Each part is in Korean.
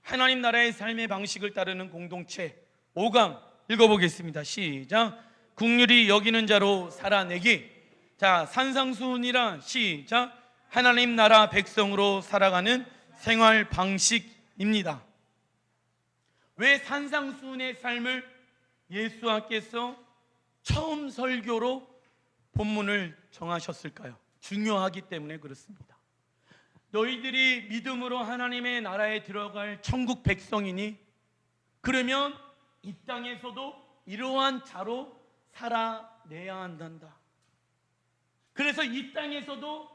하나님 나라의 삶의 방식을 따르는 공동체 5강 읽어보겠습니다. 시작. 긍휼히 여기는 자로 살아내기. 자, 산상수훈이란 시작. 하나님 나라 백성으로 살아가는 생활 방식입니다. 왜 산상수훈의 삶을 예수님께서 처음 설교로 본문을 정하셨을까요? 중요하기 때문에 그렇습니다. 너희들이 믿음으로 하나님의 나라에 들어갈 천국 백성이니 그러면 이 땅에서도 이러한 자로 살아내야 한단다. 그래서 이 땅에서도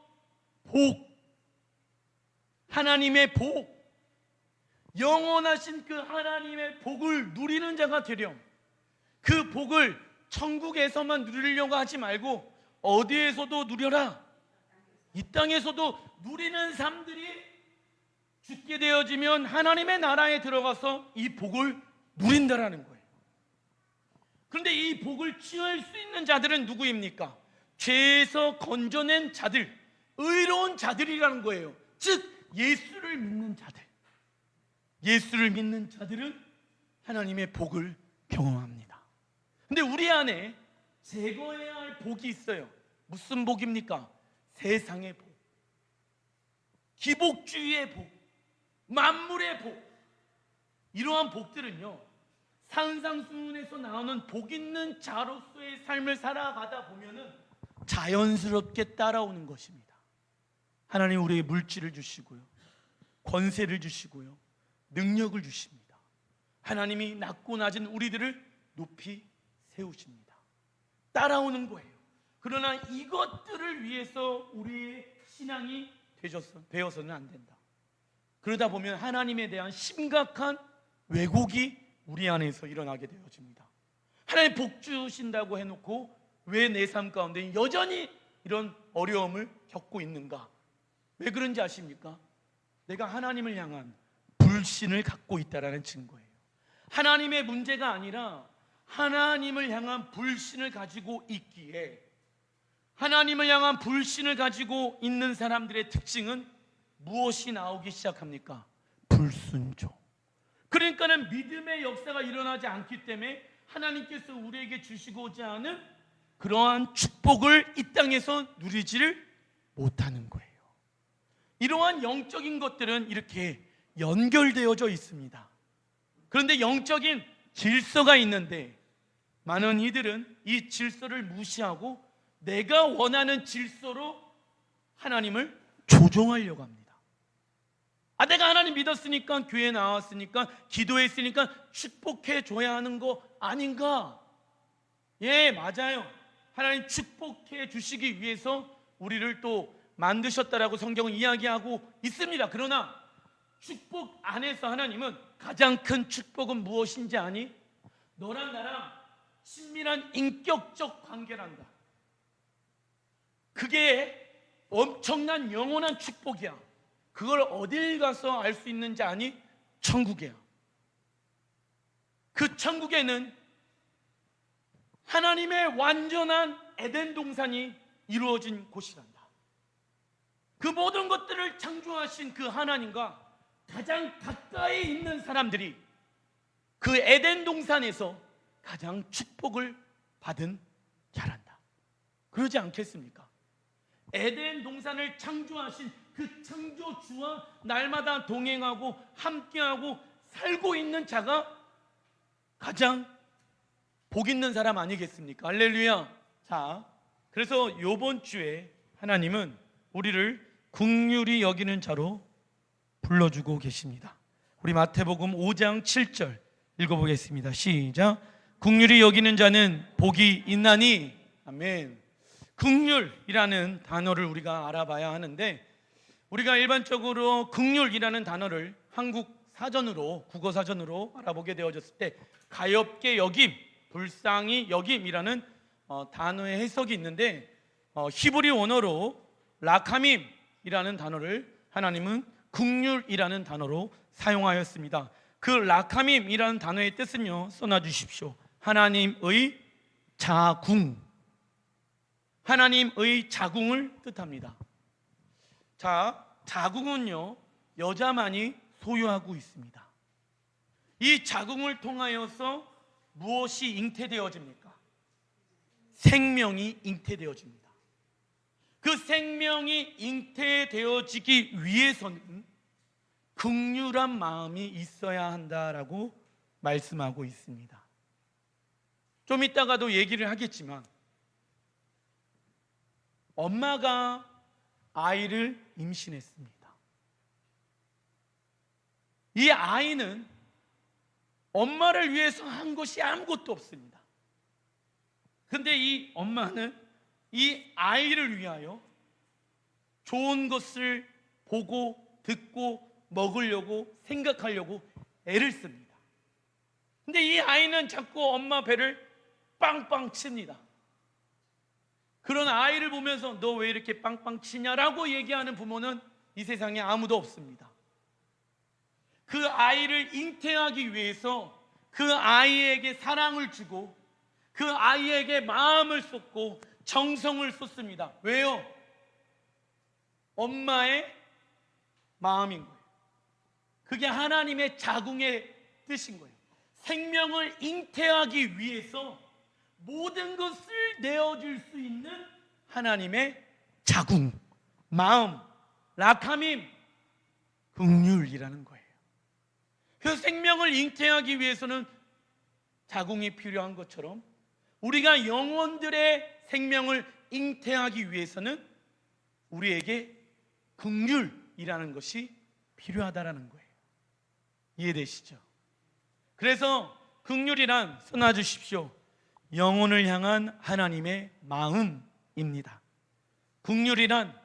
복, 하나님의 복, 영원하신 그 하나님의 복을 누리는 자가 되렴. 그 복을 천국에서만 누리려고 하지 말고 어디에서도 누려라. 이 땅에서도 누리는 삶들이 죽게 되어지면 하나님의 나라에 들어가서 이 복을 누린다라는 거예요. 그런데 이 복을 취할 수 있는 자들은 누구입니까? 죄에서 건져낸 자들, 의로운 자들이라는 거예요. 즉 예수를 믿는 자들. 예수를 믿는 자들은 하나님의 복을 경험합니다. 근데 우리 안에 제거해야 할 복이 있어요. 무슨 복입니까? 세상의 복, 기복주의의 복, 만물의 복. 이러한 복들은요, 산상수훈에서 나오는 복 있는 자로서의 삶을 살아가다 보면은 자연스럽게 따라오는 것입니다. 하나님 우리에게 물질을 주시고요, 권세를 주시고요, 능력을 주십니다. 하나님이 낮고 낮은 우리들을 높이 세우십니다. 따라오는 거예요. 그러나 이것들을 위해서 우리의 신앙이 되어서는 안 된다. 그러다 보면 하나님에 대한 심각한 왜곡이 우리 안에서 일어나게 되어집니다. 하나님 복 주신다고 해놓고 왜 내 삶 가운데 여전히 이런 어려움을 겪고 있는가? 왜 그런지 아십니까? 내가 하나님을 향한 불신을 갖고 있다는 증거예요. 하나님의 문제가 아니라 하나님을 향한 불신을 가지고 있기에, 하나님을 향한 불신을 가지고 있는 사람들의 특징은 무엇이 나오기 시작합니까? 불순종. 그러니까는 믿음의 역사가 일어나지 않기 때문에 하나님께서 우리에게 주시고자 하는 그러한 축복을 이 땅에서 누리지를 못하는 거예요. 이러한 영적인 것들은 이렇게 연결되어져 있습니다. 그런데 영적인 질서가 있는데 많은 이들은 이 질서를 무시하고 내가 원하는 질서로 하나님을 조종하려고 합니다. 내가 하나님 믿었으니까, 교회 나왔으니까, 기도했으니까 축복해 줘야 하는 거 아닌가? 예, 맞아요. 하나님 축복해 주시기 위해서 우리를 또 만드셨다라고 성경은 이야기하고 있습니다. 그러나 축복 안에서 하나님은 가장 큰 축복은 무엇인지 아니? 너랑 나랑 친밀한 인격적 관계란다. 그게 엄청난 영원한 축복이야. 그걸 어딜 가서 알 수 있는지 아니? 천국이야. 그 천국에는 하나님의 완전한 에덴 동산이 이루어진 곳이란다. 그 모든 것들을 창조하신 그 하나님과 가장 가까이 있는 사람들이 그 에덴 동산에서 가장 축복을 받은 자란다. 그러지 않겠습니까? 에덴 동산을 창조하신 그 창조주와 날마다 동행하고 함께하고 살고 있는 자가 가장 복 있는 사람 아니겠습니까? 할렐루야. 자, 그래서 이번 주에 하나님은 우리를 긍휼히 여기는 자로 불러주고 계십니다. 우리 마태복음 5장 7절 읽어보겠습니다. 시작. 긍휼히 여기는 자는 복이 있나니. 아멘. 긍휼이라는 단어를 우리가 알아봐야 하는데, 우리가 일반적으로 긍휼이라는 단어를 한국 사전으로, 국어 사전으로 알아보게 되어졌을 때 가엾게 여김, 불쌍히 여김이라는 단어의 해석이 있는데, 히브리 원어로 라카밈이라는 단어를 하나님은 긍휼이라는 단어로 사용하였습니다. 그 라카밈이라는 단어의 뜻은요, 써놔주십시오. 하나님의 자궁, 하나님의 자궁을 뜻합니다. 자, 자궁은요, 여자만이 소유하고 있습니다. 이 자궁을 통하여서 무엇이 잉태되어집니까? 생명이 잉태되어집니다. 그 생명이 잉태되어지기 위해서는 긍휼한 마음이 있어야 한다라고 말씀하고 있습니다. 좀 이따가도 얘기를 하겠지만 엄마가 아이를 임신했습니다. 이 아이는 엄마를 위해서 한 것이 아무것도 없습니다. 근데 이 엄마는 이 아이를 위하여 좋은 것을 보고 듣고 먹으려고 생각하려고 애를 씁니다. 근데 이 아이는 자꾸 엄마 배를 빵빵 칩니다. 그런 아이를 보면서 너 왜 이렇게 빵빵 치냐라고 얘기하는 부모는 이 세상에 아무도 없습니다. 그 아이를 잉태하기 위해서 그 아이에게 사랑을 주고 그 아이에게 마음을 쏟고 정성을 쏟습니다. 왜요? 엄마의 마음인 거예요. 그게 하나님의 자궁의 뜻인 거예요. 생명을 잉태하기 위해서 모든 것을 내어줄 수 있는 하나님의 자궁, 마음, 라카밈, 긍휼이라는 거예요. 그래서 생명을 잉태하기 위해서는 자궁이 필요한 것처럼 우리가 영혼들의 생명을 잉태하기 위해서는 우리에게 긍휼이라는 것이 필요하다라는 거예요. 이해되시죠? 그래서 긍휼이란 써놔 주십시오. 영혼을 향한 하나님의 마음입니다. 긍휼이란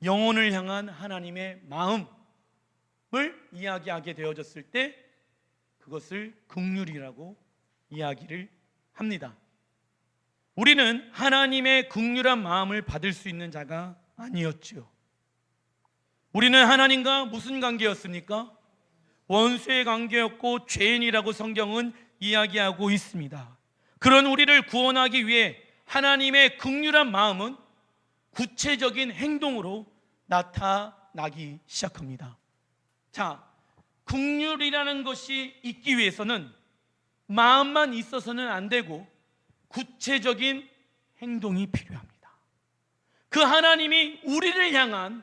영혼을 향한 하나님의 마음을 이야기하게 되어졌을 때 그것을 긍휼이라고 이야기를 합니다. 우리는 하나님의 긍휼한 마음을 받을 수 있는 자가 아니었지요. 우리는 하나님과 무슨 관계였습니까? 원수의 관계였고 죄인이라고 성경은 이야기하고 있습니다. 그런 우리를 구원하기 위해 하나님의 긍휼한 마음은 구체적인 행동으로 나타나기 시작합니다. 자, 긍휼이라는 것이 있기 위해서는 마음만 있어서는 안 되고 구체적인 행동이 필요합니다. 그 하나님이 우리를 향한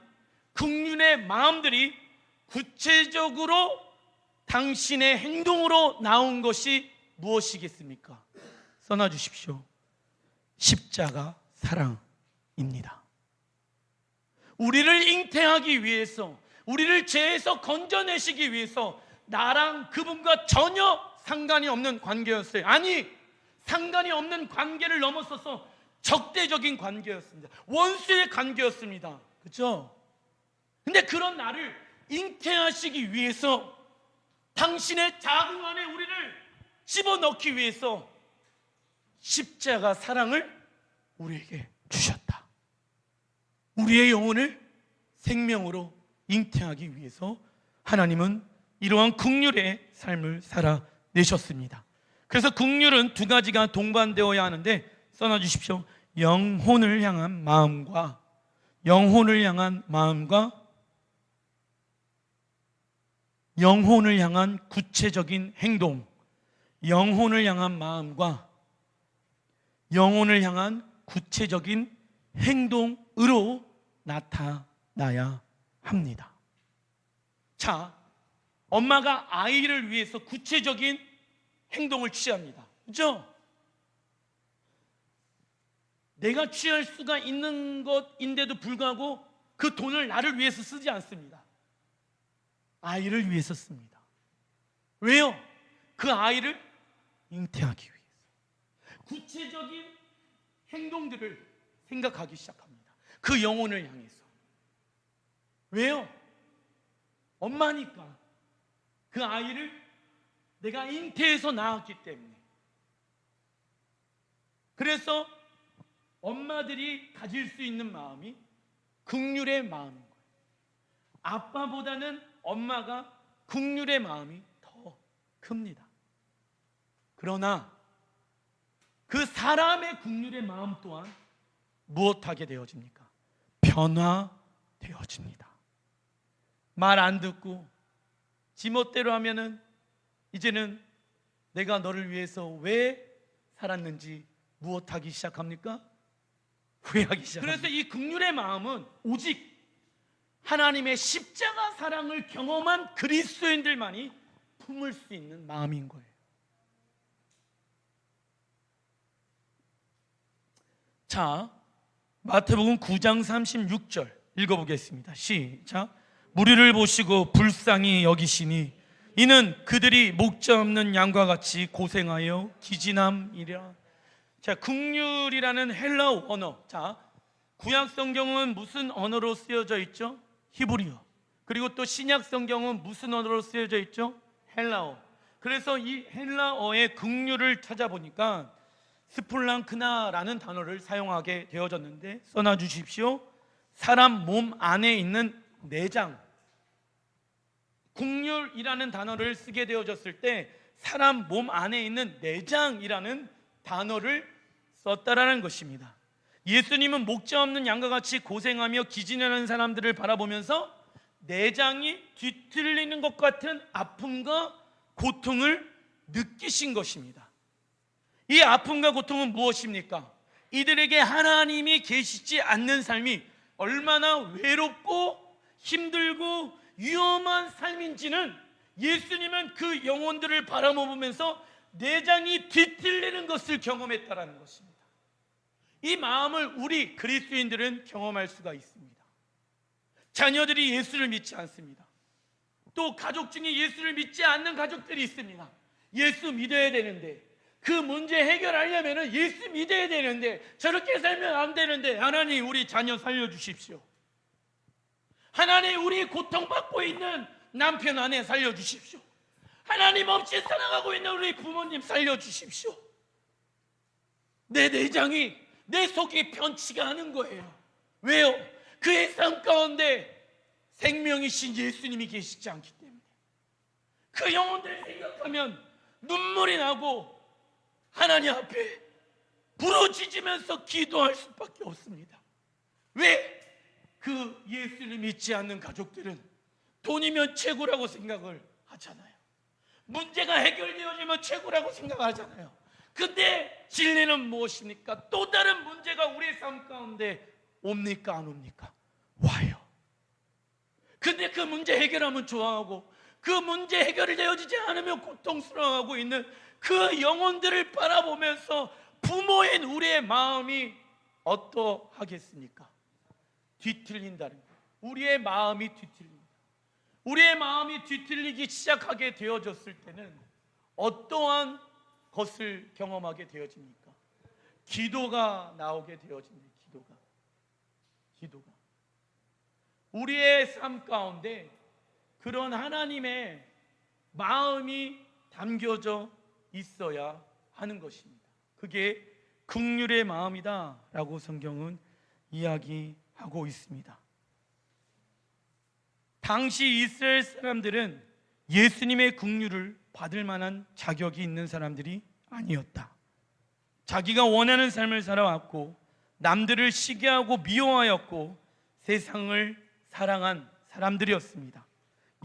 긍휼의 마음들이 구체적으로 당신의 행동으로 나온 것이 무엇이겠습니까? 써놔 주십시오. 십자가 사랑입니다. 우리를 잉태하기 위해서, 우리를 죄에서 건져내시기 위해서 나랑 그분과 전혀 상관이 없는 관계였어요. 아니, 상관이 없는 관계를 넘어서서 적대적인 관계였습니다. 원수의 관계였습니다. 그렇죠? 근데 그런 나를 잉태하시기 위해서 당신의 자궁 안에 우리를 집어넣기 위해서 십자가 사랑을 우리에게 주셨다. 우리의 영혼을 생명으로 잉태하기 위해서 하나님은 이러한 긍휼의 삶을 살아내셨습니다. 그래서 긍휼은 두 가지가 동반되어야 하는데 써놔 주십시오. 영혼을 향한 마음과 영혼을 향한 구체적인 행동, 영혼을 향한 마음과 영혼을 향한 구체적인 행동으로 나타나야 합니다. 자, 엄마가 아이를 위해서 구체적인 행동을 취합니다. 그렇죠? 내가 취할 수가 있는 것인데도 불구하고 그 돈을 나를 위해서 쓰지 않습니다. 아이를 위해서 씁니다. 왜요? 그 아이를 잉태하기 위해서. 구체적인 행동들을 생각하기 시작합니다. 그 영혼을 향해서. 왜요? 엄마니까 그 아이를 내가 잉태해서 낳았기 때문에. 그래서 엄마들이 가질 수 있는 마음이 긍휼의 마음인 거예요. 아빠보다는 엄마가 긍휼의 마음이 더 큽니다. 그러나 그 사람의 긍휼의 마음 또한 무엇하게 되어집니까? 변화되어집니다. 말 안 듣고 지멋대로 하면은 이제는 내가 너를 위해서 왜 살았는지 무엇하기 시작합니까? 후회하기 시작합니다. 그래서 이 긍휼의 마음은 오직 하나님의 십자가 사랑을 경험한 그리스도인들만이 품을 수 있는 마음인 거예요. 자, 마태복음 9장 36절 읽어보겠습니다. 시작. 무리를 보시고 불쌍히 여기시니 이는 그들이 목자 없는 양과 같이 고생하여 기진함이라. 자, 긍휼이라는 헬라어 언어. 자, 구약 성경은 무슨 언어로 쓰여져 있죠? 히브리어. 그리고 또 신약 성경은 무슨 언어로 쓰여져 있죠? 헬라어. 그래서 이 헬라어의 긍휼을 찾아보니까 스폴랑크나라는 단어를 사용하게 되어졌는데, 써놔 주십시오. 사람 몸 안에 있는 내장. 긍휼이라는 단어를 쓰게 되어졌을 때 사람 몸 안에 있는 내장이라는 단어를 썼다라는 것입니다. 예수님은 목자 없는 양과 같이 고생하며 기진하는 사람들을 바라보면서 내장이 뒤틀리는 것 같은 아픔과 고통을 느끼신 것입니다. 이 아픔과 고통은 무엇입니까? 이들에게 하나님이 계시지 않는 삶이 얼마나 외롭고 힘들고 위험한 삶인지는 예수님은 그 영혼들을 바라보면서 내장이 뒤틀리는 것을 경험했다라는 것입니다. 이 마음을 우리 그리스도인들은 경험할 수가 있습니다. 자녀들이 예수를 믿지 않습니다. 또 가족 중에 예수를 믿지 않는 가족들이 있습니다. 예수 믿어야 되는데, 그 문제 해결하려면 예수 믿어야 되는데, 저렇게 살면 안 되는데, 하나님 우리 자녀 살려주십시오. 하나님 우리 고통받고 있는 남편 아내 살려주십시오. 하나님 없이 살아가고 있는 우리 부모님 살려주십시오. 내 내장이, 내 속이 편치가 않은 거예요. 왜요? 그의 삶 가운데 생명이신 예수님이 계시지 않기 때문에. 그 영혼들 생각하면 눈물이 나고 하나님 앞에 부르짖으면서 기도할 수밖에 없습니다. 왜? 그 예수를 믿지 않는 가족들은 돈이면 최고라고 생각을 하잖아요. 문제가 해결되어지면 최고라고 생각하잖아요. 근데 진리는 무엇입니까? 또 다른 문제가 우리의 삶 가운데 옵니까? 안 옵니까? 와요. 근데 그 문제 해결하면 좋아하고, 그 문제 해결이 되어지지 않으면 고통스러워하고 있는 그 영혼들을 바라보면서 부모인 우리의 마음이 어떠하겠습니까? 뒤틀린다는 거예요. 우리의 마음이 뒤틀린다. 우리의 마음이 뒤틀리기 시작하게 되어졌을 때는 어떠한 것을 경험하게 되어집니까? 기도가 나오게 되어집니다. 기도가 우리의 삶 가운데 그런 하나님의 마음이 담겨져 있어야 하는 것입니다. 그게 긍휼의 마음이다 라고 성경은 이야기하고 있습니다. 당시 이스라엘 사람들은 예수님의 긍휼을 받을 만한 자격이 있는 사람들이 아니었다. 자기가 원하는 삶을 살아왔고, 남들을 시기하고 미워하였고, 세상을 사랑한 사람들이었습니다.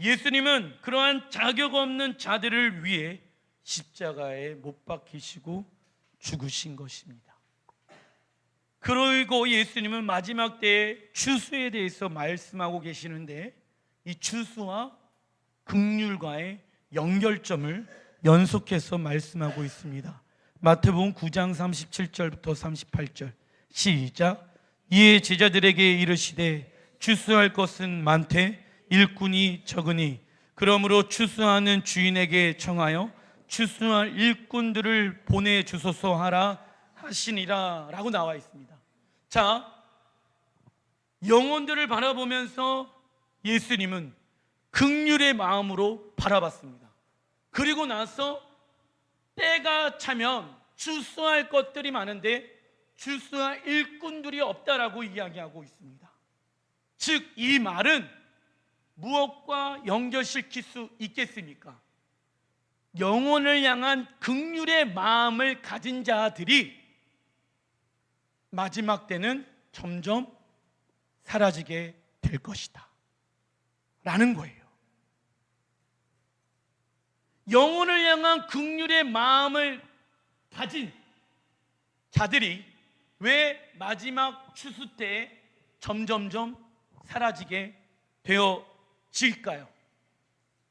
예수님은 그러한 자격 없는 자들을 위해 십자가에 못 박히시고 죽으신 것입니다. 그리고 예수님은 마지막 때에 추수에 대해서 말씀하고 계시는데, 이 추수와 긍휼과의 연결점을 연속해서 말씀하고 있습니다. 마태복음 9장 37절부터 38절 시작. 이에 제자들에게 이르시되 추수할 것은 많되 일꾼이 적으니 그러므로 추수하는 주인에게 청하여 추수할 일꾼들을 보내주소서 하라 하시니라 라고 나와 있습니다. 자, 영혼들을 바라보면서 예수님은 긍휼의 마음으로 바라봤습니다. 그리고 나서 때가 차면 추수할 것들이 많은데 추수할 일꾼들이 없다라고 이야기하고 있습니다. 즉, 이 말은 무엇과 연결시킬 수 있겠습니까? 영혼을 향한 긍휼의 마음을 가진 자들이 마지막 때는 점점 사라지게 될 것이다 라는 거예요. 영혼을 향한 긍휼의 마음을 가진 자들이 왜 마지막 추수 때 점점점 사라지게 되어질까요?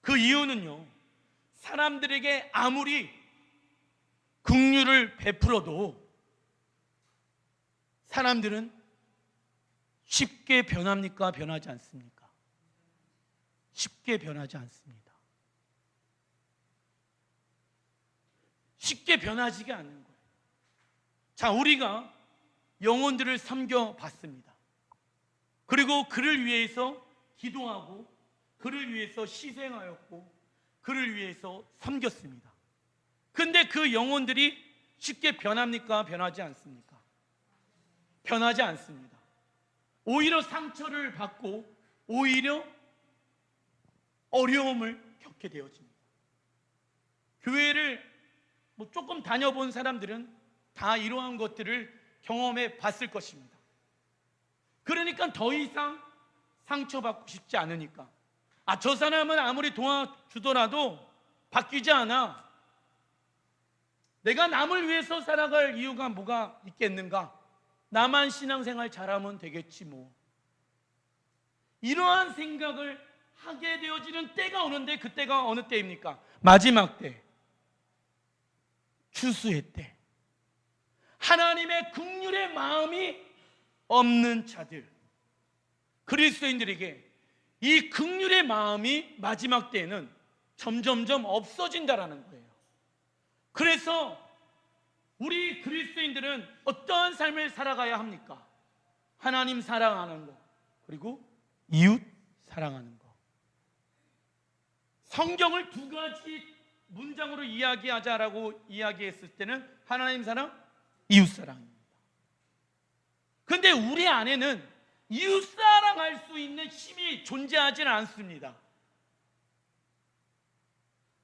그 이유는요, 사람들에게 아무리 긍휼을 베풀어도 사람들은 쉽게 변합니까? 변하지 않습니까? 쉽게 변하지 않습니다. 쉽게 변하지가 않는 거예요. 자, 우리가 영혼들을 섬겨봤습니다. 그리고 그를 위해서 기도하고 그를 위해서 희생하였고 그를 위해서 섬겼습니다. 근데 그 영혼들이 쉽게 변합니까? 변하지 않습니까? 변하지 않습니다. 오히려 상처를 받고 오히려 어려움을 겪게 되어집니다. 교회를 조금 다녀본 사람들은 다 이러한 것들을 경험해 봤을 것입니다. 그러니까 더 이상 상처받고 싶지 않으니까, 저 사람은 아무리 도와주더라도 바뀌지 않아, 내가 남을 위해서 살아갈 이유가 뭐가 있겠는가, 나만 신앙생활 잘하면 되겠지 뭐, 이러한 생각을 하게 되어지는 때가 오는데, 그때가 어느 때입니까? 마지막 때, 추수의 때. 하나님의 긍휼의 마음이 없는 자들, 그리스도인들에게 이 긍휼의 마음이 마지막 때에는 점점점 없어진다라는 거예요. 그래서 우리 그리스도인들은 어떠한 삶을 살아가야 합니까? 하나님 사랑하는 것, 그리고 이웃 사랑하는 것. 성경을 두 가지 문장으로 이야기하자라고 이야기했을 때는 하나님 사랑, 이웃 사랑입니다. 그런데 우리 안에는 이웃 사랑할 수 있는 힘이 존재하지는 않습니다.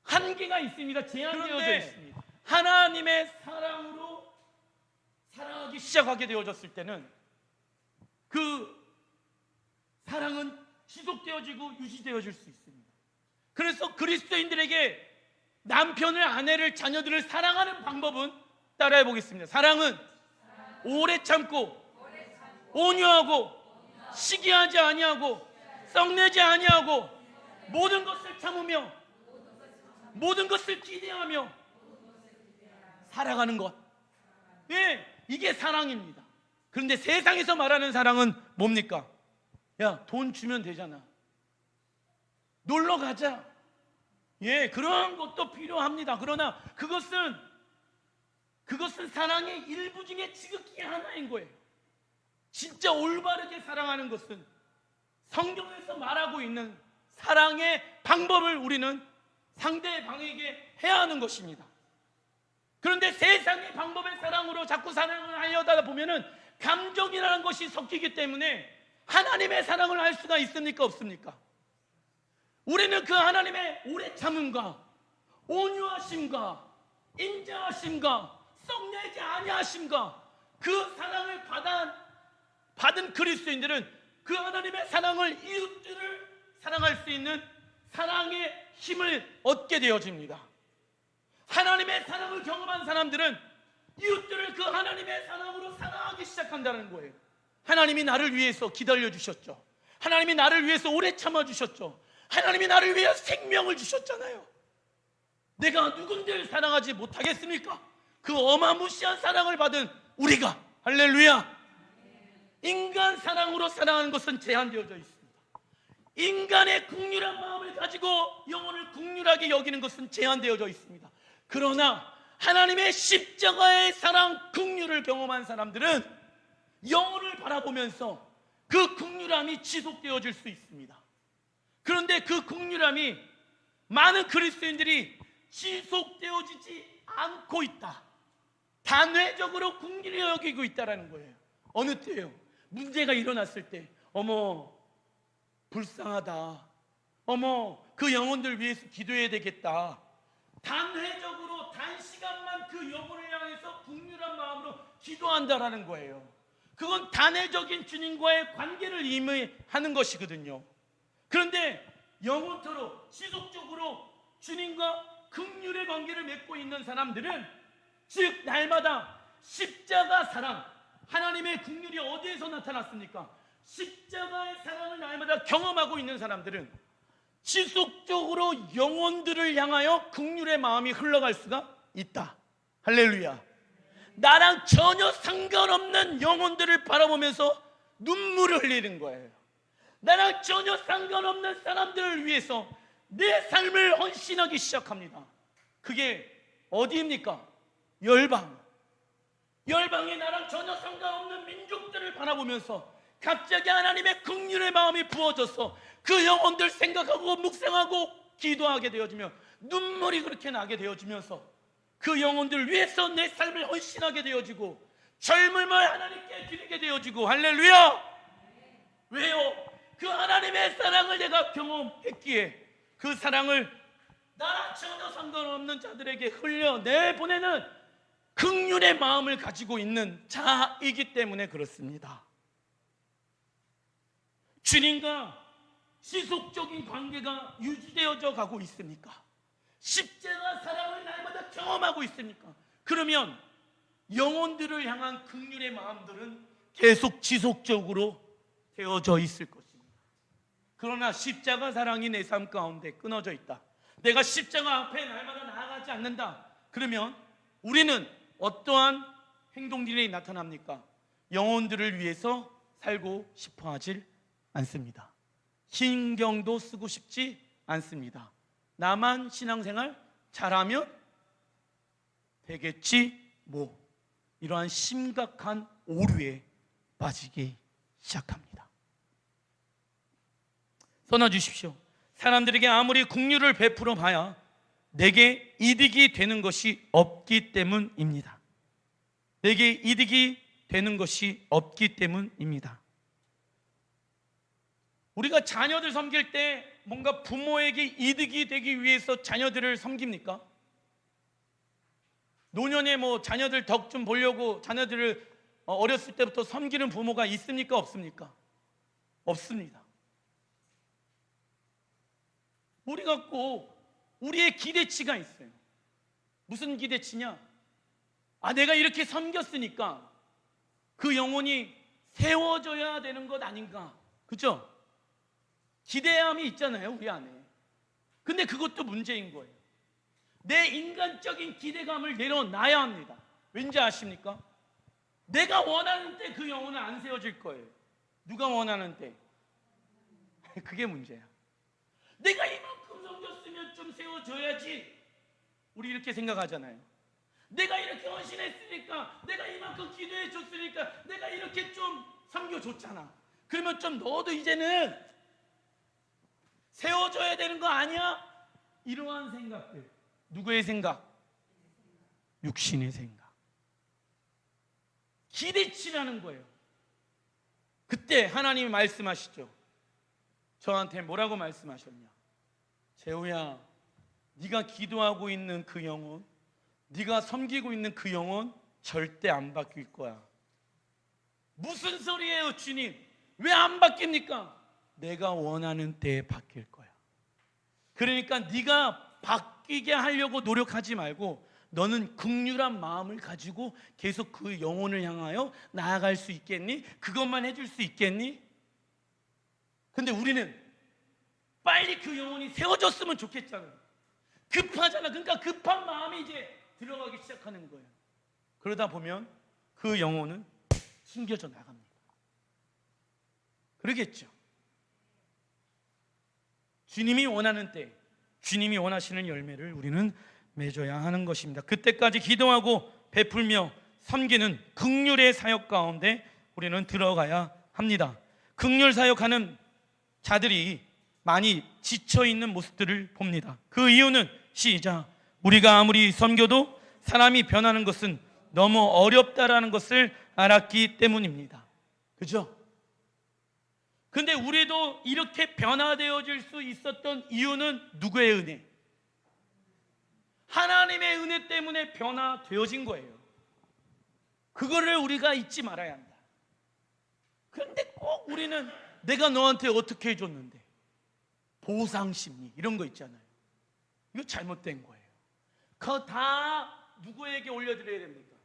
한계가 있습니다. 제한되어져 있습니다. 하나님의 사랑으로 살아가기 시작하게 되어졌을 때는 그 사랑은 지속되어지고 유지되어질 수 있습니다. 그래서 그리스도인들에게 남편을, 아내를, 자녀들을 사랑하는 방법은 따라해 보겠습니다. 사랑은 오래 참고 온유하고 시기하지 아니하고 썩내지 아니하고 모든 것을 참으며 모든 것을 기대하며 살아가는 것. 예, 이게 사랑입니다. 그런데 세상에서 말하는 사랑은 뭡니까? 야, 돈 주면 되잖아. 놀러 가자. 예, 그런 것도 필요합니다. 그러나 그것은 사랑의 일부 중에 지극히 하나인 거예요. 진짜 올바르게 사랑하는 것은 성경에서 말하고 있는 사랑의 방법을 우리는 상대방에게 해야 하는 것입니다. 그런데 세상의 방법의 사랑으로 자꾸 사랑을 하려다 보면은 감정이라는 것이 섞이기 때문에 하나님의 사랑을 할 수가 있습니까? 없습니까? 우리는 그 하나님의 오래 참음과 온유하심과 인자하심과 썩내지 아니하심과 그 사랑을 받은 그리스도인들은 그 하나님의 사랑을, 이웃들을 사랑할 수 있는 사랑의 힘을 얻게 되어집니다. 하나님의 사랑을 경험한 사람들은 이웃들을 그 하나님의 사랑으로 사랑하기 시작한다는 거예요. 하나님이 나를 위해서 기다려 주셨죠. 하나님이 나를 위해서 오래 참아 주셨죠. 하나님이 나를 위해 생명을 주셨잖아요. 내가 누군들 사랑하지 못하겠습니까? 그 어마무시한 사랑을 받은 우리가, 할렐루야, 인간 사랑으로 사랑하는 것은 제한되어져 있습니다. 인간의 긍휼한 마음을 가지고 영혼을 긍휼하게 여기는 것은 제한되어져 있습니다. 그러나 하나님의 십자가의 사랑, 긍휼을 경험한 사람들은 영혼을 바라보면서 그 긍휼함이 지속되어질 수 있습니다. 그런데 그 긍휼함이 많은 그리스도인들이 지속되어지지 않고 있다. 단회적으로 긍휼히 여기고 있다는 거예요. 어느 때요? 문제가 일어났을 때, 어머 불쌍하다, 어머 그 영혼들 위해서 기도해야 되겠다. 단회적으로 단시간만 그 영혼을 향해서 긍휼한 마음으로 기도한다라는 거예요. 그건 단회적인 주님과의 관계를 의미하는 것이거든요. 그런데 영원토록 지속적으로 주님과 긍휼의 관계를 맺고 있는 사람들은, 즉 날마다 십자가 사랑, 하나님의 긍휼이 어디에서 나타났습니까? 십자가의 사랑을 날마다 경험하고 있는 사람들은 지속적으로 영혼들을 향하여 긍휼의 마음이 흘러갈 수가 있다. 할렐루야. 나랑 전혀 상관없는 영혼들을 바라보면서 눈물을 흘리는 거예요. 나랑 전혀 상관없는 사람들을 위해서 내 삶을 헌신하기 시작합니다. 그게 어디입니까? 열방. 열방에 나랑 전혀 상관없는 민족들을 바라보면서 갑자기 하나님의 긍휼의 마음이 부어져서 그 영혼들 생각하고 묵상하고 기도하게 되어지며 눈물이 그렇게 나게 되어지면서 그 영혼들을 위해서 내 삶을 헌신하게 되어지고 젊음을 하나님께 드리게 되어지고, 할렐루야! 왜요? 그 하나님의 사랑을 내가 경험했기에 그 사랑을 나랑 전혀 상관없는 자들에게 흘려내보내는 긍휼의 마음을 가지고 있는 자이기 때문에 그렇습니다. 주님과 지속적인 관계가 유지되어져 가고 있습니까? 십자가 사랑을 날마다 경험하고 있습니까? 그러면 영혼들을 향한 긍휼의 마음들은 계속 지속적으로 되어져 있을 것입니다. 그러나 십자가 사랑이 내 삶 가운데 끊어져 있다, 내가 십자가 앞에 날마다 나아가지 않는다, 그러면 우리는 어떠한 행동들이 나타납니까? 영혼들을 위해서 살고 싶어 하질 않습니다. 신경도 쓰고 싶지 않습니다. 나만 신앙생활 잘하면 되겠지 뭐, 이러한 심각한 오류에 빠지기 시작합니다. 써놔 주십시오. 사람들에게 아무리 긍휼을 베풀어 봐야 내게 이득이 되는 것이 없기 때문입니다. 내게 이득이 되는 것이 없기 때문입니다. 우리가 자녀들 섬길 때 뭔가 부모에게 이득이 되기 위해서 자녀들을 섬깁니까? 노년에 뭐 자녀들 덕 좀 보려고 자녀들을 어렸을 때부터 섬기는 부모가 있습니까? 없습니까? 없습니다. 우리가 꼭 우리의 기대치가 있어요. 무슨 기대치냐? 내가 이렇게 섬겼으니까 그 영혼이 세워져야 되는 것 아닌가, 그렇죠? 기대함이 있잖아요, 우리 안에. 근데 그것도 문제인 거예요. 내 인간적인 기대감을 내려놔야 합니다. 왠지 아십니까? 내가 원하는 때 그 영혼은 안 세워질 거예요. 누가 원하는 때? 그게 문제야. 내가 이만큼 섬겼으면 좀 세워져야지, 우리 이렇게 생각하잖아요. 내가 이렇게 헌신했으니까, 내가 이만큼 기도해 줬으니까, 내가 이렇게 좀 섬겨줬잖아, 그러면 좀 너도 이제는 세워져야 되는 거 아니야? 이러한 생각들. 누구의 생각? 육신의 생각. 기대치라는 거예요. 그때 하나님이 말씀하시죠. 저한테 뭐라고 말씀하셨냐? 재우야, 네가 기도하고 있는 그 영혼, 네가 섬기고 있는 그 영혼 절대 안 바뀔 거야. 무슨 소리예요, 주님? 왜 안 바뀝니까? 내가 원하는 때에 바뀔 거야. 그러니까 네가 바뀌게 하려고 노력하지 말고 너는 긍휼한 마음을 가지고 계속 그 영혼을 향하여 나아갈 수 있겠니? 그것만 해줄 수 있겠니? 근데 우리는 빨리 그 영혼이 세워졌으면 좋겠잖아요. 급하잖아. 그러니까 급한 마음이 이제 들어가기 시작하는 거예요. 그러다 보면 그 영혼은 숨겨져 나갑니다. 그러겠죠. 주님이 원하는 때, 주님이 원하시는 열매를 우리는 맺어야 하는 것입니다. 그때까지 기도하고 베풀며 섬기는 긍휼의 사역 가운데 우리는 들어가야 합니다. 긍휼 사역하는 자들이 많이 지쳐있는 모습들을 봅니다. 그 이유는 시작, 우리가 아무리 섬겨도 사람이 변하는 것은 너무 어렵다라는 것을 알았기 때문입니다. 그죠? 근데 우리도 이렇게 변화되어질 수 있었던 이유는 누구의 은혜? 하나님의 은혜 때문에 변화되어진 거예요. 그거를 우리가 잊지 말아야 한다. 그런데 꼭 우리는 내가 너한테 어떻게 해줬는데, 보상심리 이런 거 있잖아요. 이거 잘못된 거예요. 그거 다 누구에게 올려드려야 됩니까?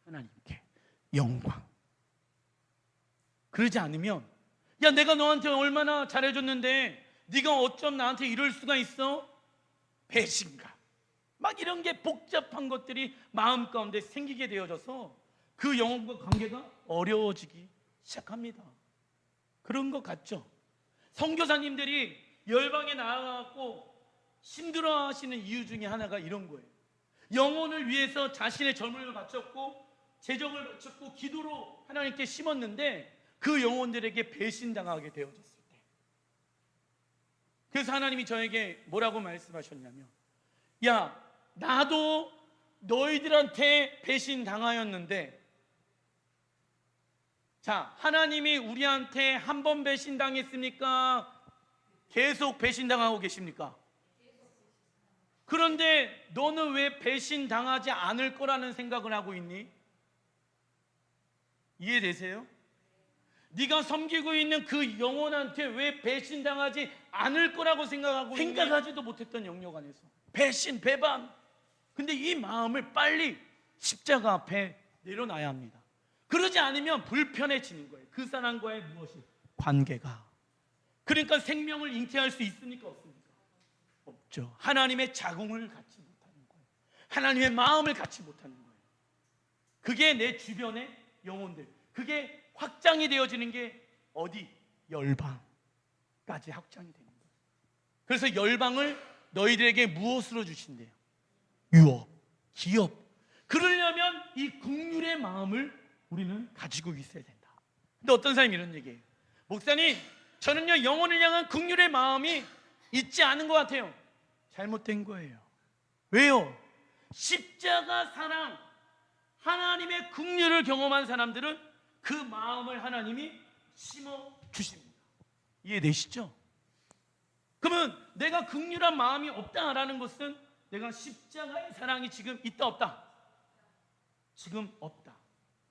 하나님께 영광. 그러지 않으면, 야, 내가 너한테 얼마나 잘해줬는데 네가 어쩜 나한테 이럴 수가 있어? 배신감, 막 이런 게 복잡한 것들이 마음 가운데 생기게 되어져서 그 영혼과 관계가 어려워지기 시작합니다. 그런 것 같죠? 선교사님들이 열방에 나아가고 힘들어하시는 이유 중에 하나가 이런 거예요. 영혼을 위해서 자신의 젊음을 바쳤고 재정을 바쳤고 기도로 하나님께 심었는데 그 영혼들에게 배신당하게 되어졌을 때, 그래서 하나님이 저에게 뭐라고 말씀하셨냐면, 야, 나도 너희들한테 배신당하였는데, 자, 하나님이 우리한테 한 번 배신당했습니까? 계속 배신당하고 계십니까? 그런데 너는 왜 배신당하지 않을 거라는 생각을 하고 있니? 이해되세요? 네가 섬기고 있는 그 영혼한테 왜 배신당하지 않을 거라고 생각하고 있니? 생각하지도 못했던 영역 안에서 배신, 배반. 근데 이 마음을 빨리 십자가 앞에 내려놔야 합니다. 그러지 않으면 불편해지는 거예요. 그 사람과의 무엇이? 관계가. 그러니까 생명을 잉태할 수 있습니까? 없습니까? 없죠. 하나님의 자궁을 갖지 못하는 거예요. 하나님의 마음을 갖지 못하는 거예요. 그게 내 주변의 영혼들, 그게 확장이 되어지는 게 어디? 열방까지 확장이 되는 거예요. 그래서 열방을 너희들에게 무엇으로 주신대요? 유업, 기업. 그러려면 이 긍휼의 마음을 우리는 가지고 있어야 된다. 근데 어떤 사람이 이런 얘기해요. 목사님, 저는요 영혼을 향한 긍휼의 마음이 있지 않은 것 같아요. 잘못된 거예요. 왜요? 십자가 사랑, 하나님의 긍휼을 경험한 사람들은 그 마음을 하나님이 심어 주십니다. 이해되시죠? 그러면 내가 긍휼한 마음이 없다라는 것은 내가 십자가의 사랑이 지금 있다 없다? 지금 없다.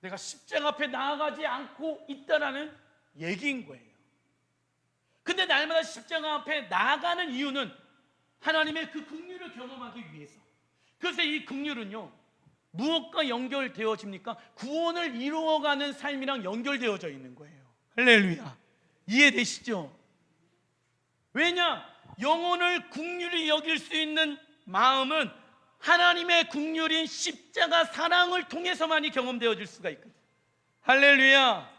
내가 십자가 앞에 나아가지 않고 있다라는 얘기인 거예요. 근데 날마다 십자가 앞에 나아가는 이유는 하나님의 그 긍휼을 경험하기 위해서. 그래서 이 긍휼은요 무엇과 연결되어집니까? 구원을 이루어가는 삶이랑 연결되어져 있는 거예요. 할렐루야. 이해되시죠? 왜냐? 영혼을 긍휼히 여길 수 있는 마음은 하나님의 긍휼인 십자가 사랑을 통해서만이 경험되어질 수가 있거든요. 할렐루야.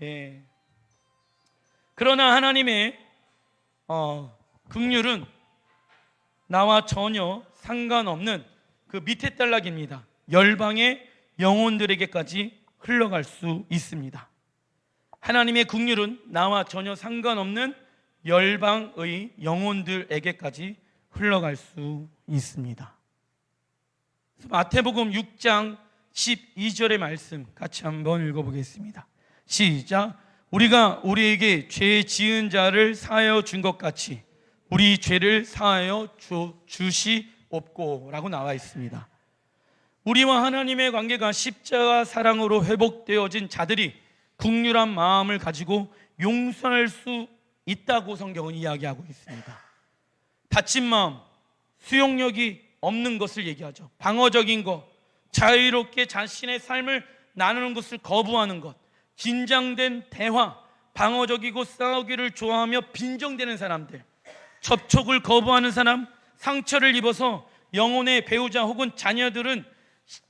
예. 그러나 하나님의 긍휼은 나와 전혀 상관없는 그 밑에 단락입니다. 열방의 영혼들에게까지 흘러갈 수 있습니다. 하나님의 긍휼은 나와 전혀 상관없는 열방의 영혼들에게까지 흘러갈 수 있습니다. 마태복음 6장 12절의 말씀 같이 한번 읽어보겠습니다. 시작. 우리가 우리에게 죄 지은 자를 사하여 준 것 같이 우리 죄를 사하여 주시옵고 라고 나와 있습니다. 우리와 하나님의 관계가 십자가 사랑으로 회복되어진 자들이 긍휼한 마음을 가지고 용서할 수 있다고 성경은 이야기하고 있습니다. 다친 마음, 수용력이 없는 것을 얘기하죠. 방어적인 것, 자유롭게 자신의 삶을 나누는 것을 거부하는 것, 긴장된 대화, 방어적이고 싸우기를 좋아하며 빈정대는 사람들, 접촉을 거부하는 사람, 상처를 입어서 영혼의 배우자 혹은 자녀들은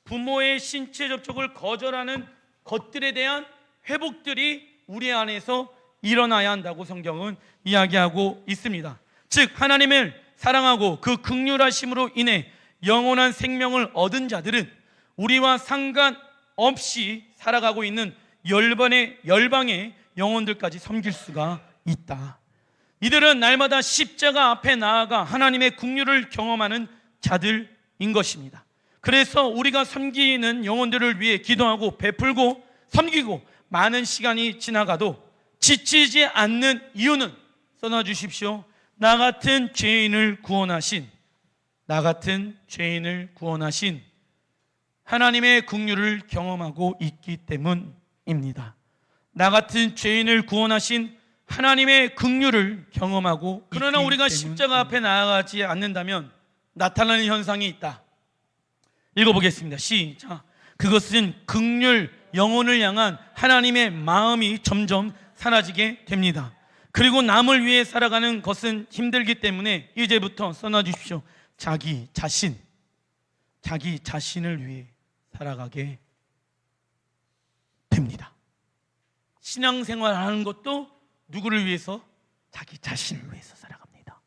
부모의 신체 접촉을 거절하는 것들에 대한 회복들이 우리 안에서 일어나야 한다고 성경은 이야기하고 있습니다. 즉 하나님을 사랑하고 그 긍휼하심으로 인해 영원한 생명을 얻은 자들은 우리와 상관없이 살아가고 있는 열방의 영혼들까지 섬길 수가 있다. 이들은 날마다 십자가 앞에 나아가 하나님의 긍휼을 경험하는 자들인 것입니다. 그래서 우리가 섬기는 영혼들을 위해 기도하고 베풀고 섬기고 많은 시간이 지나가도 지치지 않는 이유는 써놔주십시오. 나 같은 죄인을 구원하신 하나님의 긍휼을 경험하고 있기 때문입니다. 나 같은 죄인을 구원하신 하나님의 긍휼을 경험하고 있기 때문입니다. 그러나 우리가 십자가 앞에 나아가지 않는다면 나타나는 현상이 있다. 읽어보겠습니다. 시작. 그것은 긍휼, 영혼을 향한 하나님의 마음이 점점 사라지게 됩니다. 그리고 남을 위해 살아가는 것은 힘들기 때문에 이제부터 써놔주십시오. 자기 자신을 위해 살아가게 됩니다. 신앙생활 하는 것도 누구를 위해서? 자기 자신을 위해서 살아갑니다.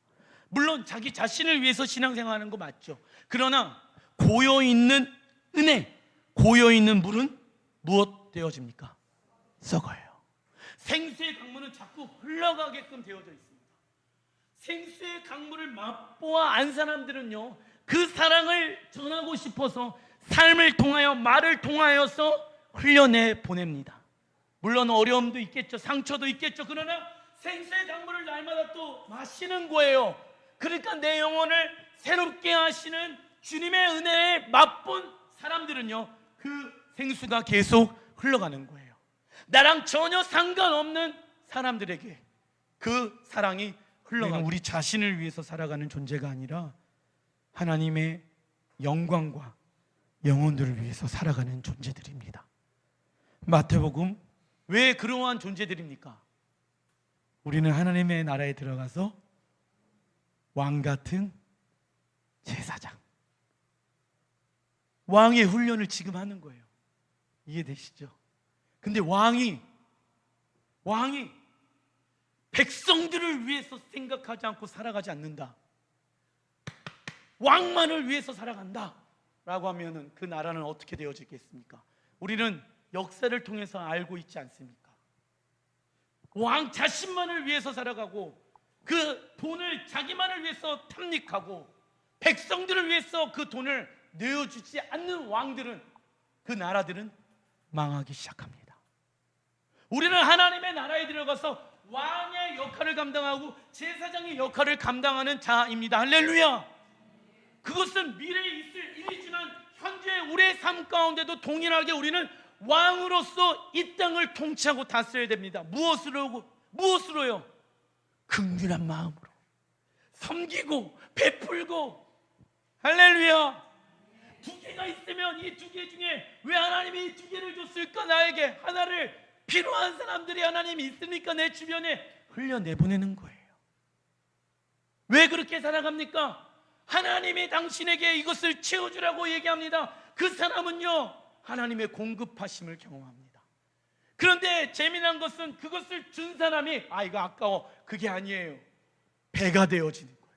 물론 자기 자신을 위해서 신앙생활하는 거 맞죠. 그러나 고여있는 은혜, 고여있는 물은 무엇 되어집니까? 썩어요. 생수의 강물은 자꾸 흘러가게끔 되어져 있습니다. 생수의 강물을 맛보아 안 사람들은요, 그 사랑을 전하고 싶어서 삶을 통하여, 말을 통하여서 흘려내 보냅니다. 물론 어려움도 있겠죠, 상처도 있겠죠. 그러나 생수의 강물을 날마다 또 마시는 거예요. 그러니까 내 영혼을 새롭게 하시는 주님의 은혜에 맛본 사람들은요, 그 생수가 계속 흘러가는 거예요. 나랑 전혀 상관없는 사람들에게 그 사랑이 흘러가는, 우리 자신을 위해서 살아가는 존재가 아니라 하나님의 영광과 영혼들을 위해서 살아가는 존재들입니다. 마태복음, 왜 그러한 존재들입니까? 우리는 하나님의 나라에 들어가서 왕같은 제사장, 왕의 훈련을 지금 하는 거예요. 이해되시죠? 근데 왕이 백성들을 위해서 생각하지 않고 살아가지 않는다, 왕만을 위해서 살아간다 라고 하면은 그 나라는 어떻게 되어지겠습니까? 우리는 역사를 통해서 알고 있지 않습니까? 왕 자신만을 위해서 살아가고 그 돈을 자기만을 위해서 탐닉하고 백성들을 위해서 그 돈을 내어주지 않는 왕들은, 그 나라들은 망하기 시작합니다. 우리는 하나님의 나라에 들어가서 왕의 역할을 감당하고 제사장의 역할을 감당하는 자입니다. 할렐루야. 그것은 미래에 있을 일이지만 현재 우리의 삶 가운데도 동일하게 우리는 왕으로서 이 땅을 통치하고 다스려야 됩니다. 무엇으로요? 긍휼한 마음으로 섬기고 베풀고. 할렐루야. 두 개가 있으면 이 두 개 중에 왜 하나님이 이 두 개를 줬을까? 나에게 하나를 필요한 사람들이 하나님이 있습니까? 내 주변에 흘려내보내는 거예요. 왜 그렇게 살아갑니까? 하나님이 당신에게 이것을 채워주라고 얘기합니다. 그 사람은요, 하나님의 공급하심을 경험합니다. 그런데 재미난 것은 그것을 준 사람이 이거 아까워, 그게 아니에요. 배가 되어지는 거예요.